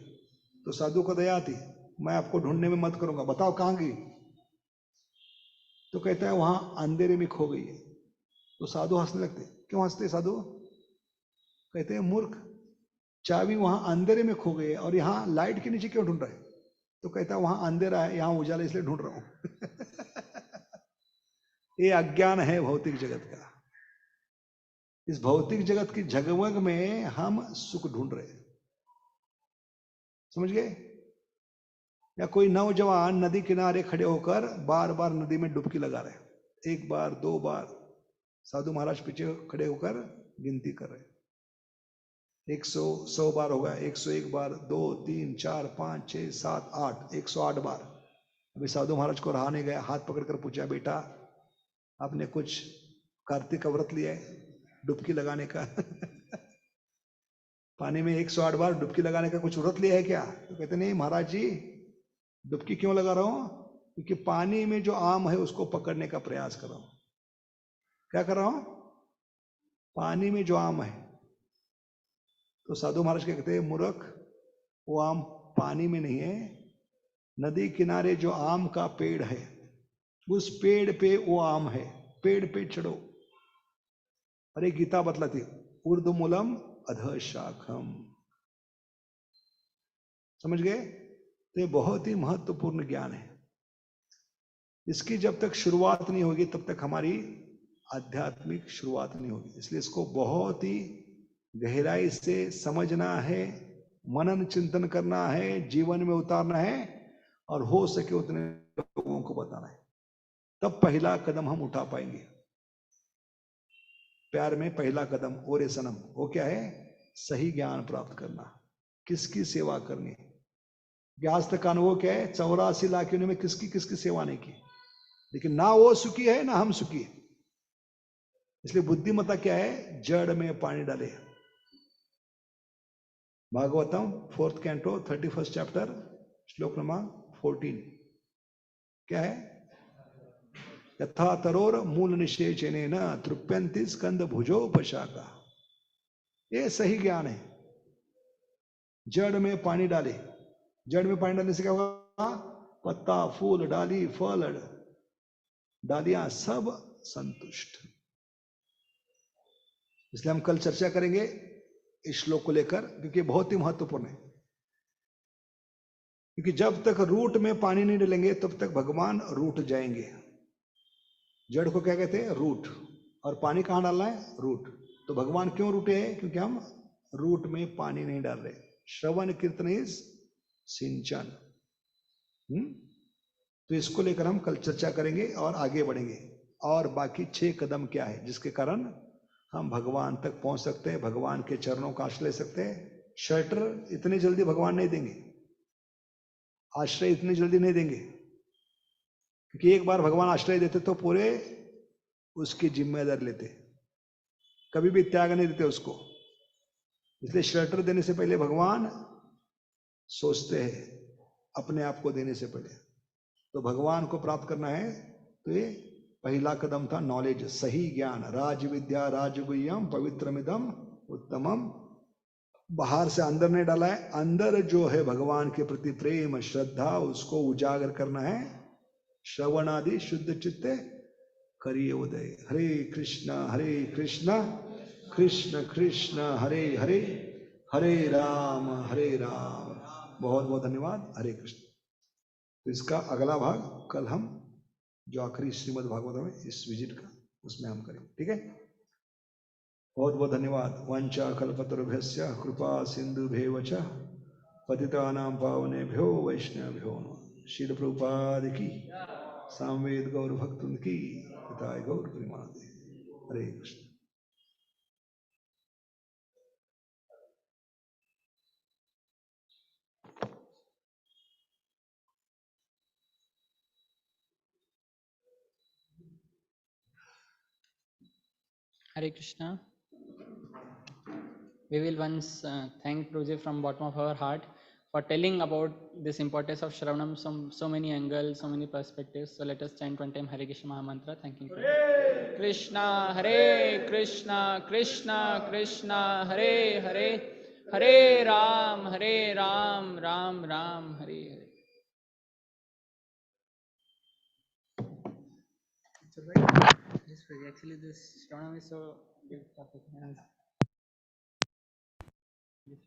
तो साधु को दया आती, मैं आपको ढूंढने में मत करूंगा, बताओ कहां गई? तो कहता है वहां अंधेरे में खो गई है। तो साधु हंसने लगते। क्यों हंसते साधु? कहते हैं मूर्ख, चाबी वहां अंधेरे में खो गई है और यहाँ लाइट के नीचे क्यों ढूंढ रहा है? तो कहता है वहां अंधेरा है, यहाँ उजाला, इसलिए ढूंढ रहा हूं। ये अज्ञान है भौतिक जगत का। इस भौतिक जगत की झगमग में हम सुख ढूंढ रहे हैं। समझ गए? या कोई नौजवान नदी किनारे खड़े होकर बार बार नदी में डुबकी लगा रहे, 1 बार 2 बार। साधु महाराज पीछे खड़े होकर गिनती कर रहे, 100 बार होगा, 101 बार, 2 3 4 5 6 7 8, 108 बार। अभी साधु महाराज को रहा नहीं गया, हाथ पकड़कर पूछा, बेटा आपने कुछ कार्तिक का व्रत लिया है डुबकी लगाने का? पानी में 108 बार डुबकी लगाने का कुछ व्रत लिया है क्या? तो कहते नहीं महाराज जी, डुबकी क्यों लगा रहा हूं? क्योंकि पानी में जो आम है उसको पकड़ने का प्रयास कर रहा हूं। क्या कर रहा हूं? पानी में जो आम है, तो साधु महाराज क्या कहते हैं, मूर्ख, वो आम पानी में नहीं है, नदी किनारे जो आम का पेड़ है उस पेड़ पे वो आम है, पेड़ पे चढ़ो। अरे गीता बतलाती, ऊर्ध्वमूलम अधः शाखम। समझ गए? तो ये बहुत ही महत्वपूर्ण ज्ञान है। इसकी जब तक शुरुआत नहीं होगी तब तक हमारी आध्यात्मिक शुरुआत नहीं होगी। इसलिए इसको बहुत ही गहराई से समझना है, मनन चिंतन करना है, जीवन में उतारना है, और हो सके उतने लोगों को बताना है। तब पहला कदम हम उठा पाएंगे। प्यार में पहला कदम ओरे सनम, वो क्या है? सही ज्ञान प्राप्त करना, किसकी सेवा करनी। आज तक का अनुभव क्या है? 84 लाख में किसकी किसकी सेवा नहीं की, लेकिन ना वो सुखी है ना हम सुखी है। इसलिए बुद्धिमत्ता क्या है? जड़ में पानी डाले। Bhagavatam 4th canto 31st chapter श्लोक नंबर 14 क्या है? यथा तरोर मूल निषेचने न तृप्यंति स्कंद भुजोपशाखा। ये सही ज्ञान है। जड़ में पानी डाले। जड़ में पानी डालने से क्या होगा? पत्ता, फूल, डाली, फल, डालियां सब संतुष्ट। इसलिए हम कल चर्चा करेंगे इस श्लोक को लेकर, क्योंकि बहुत ही महत्वपूर्ण है। क्योंकि जब तक रूट में पानी नहीं डालेंगे तब तक भगवान रूट जाएंगे। जड़ को क्या कहते हैं? रूट। और पानी कहां डालना है? रूट। तो भगवान क्यों रूटे हैं? क्योंकि हम रूट में पानी नहीं डाल रहे। श्रवण कीर्तन इज सिंचन। तो इसको लेकर हम कल चर्चा करेंगे और आगे बढ़ेंगे। और बाकी 6 कदम क्या है जिसके कारण हम भगवान तक पहुंच सकते हैं, भगवान के चरणों का आश्रय ले सकते हैं। शेल्टर इतनी जल्दी भगवान नहीं देंगे, आश्रय इतनी जल्दी नहीं देंगे, क्योंकि एक बार भगवान आश्रय देते तो पूरे उसकी जिम्मेदारी लेते, कभी भी त्याग नहीं देते उसको। इसलिए शेल्टर देने से पहले भगवान सोचते हैं अपने आप को देने से पहले। तो भगवान को प्राप्त करना है तो ये पहला कदम था नॉलेज, सही ज्ञान। राज विद्या राजगुह्यम पवित्रमिदम उत्तमम। बाहर से अंदर नहीं डाला है, अंदर जो है भगवान के प्रति प्रेम श्रद्धा उसको उजागर करना है। श्रवण आदि शुद्ध चित्ते करिए उदय। हरे कृष्ण कृष्ण कृष्ण हरे हरे, हरे राम हरे राम। बहुत बहुत धन्यवाद। हरे कृष्ण। तो इसका अगला भाग कल हम जो आखिरी श्रीमद् भागवत में इस विजिट का उसमें हम करेंगे। ठीक है? बहुत बहुत धन्यवाद। वंचा कल्पतरुभ्यस्य कृपा सिंधुभ्येव च पतितानां पावनेभ्यो वैष्णवेभ्यो नमः। श्रील प्रभुपाद की, सामवेद गौर भक्तुन की, हिताय गौर प्रेमानंदे। हरे Krishna. Hare Krishna. We will once thank Prabhuji from bottom of our heart for telling about this importance of Shravanam, so many angles, so many perspectives. So let us chant one time Hare Krishna Maha Mantra, thanking Hare Krishna, Hare Krishna, Krishna Krishna, Hare Hare, Hare Ram, Ram Ram, Hare Hare. It's alright. Yes, actually this Shravanam is so good topic. Yes,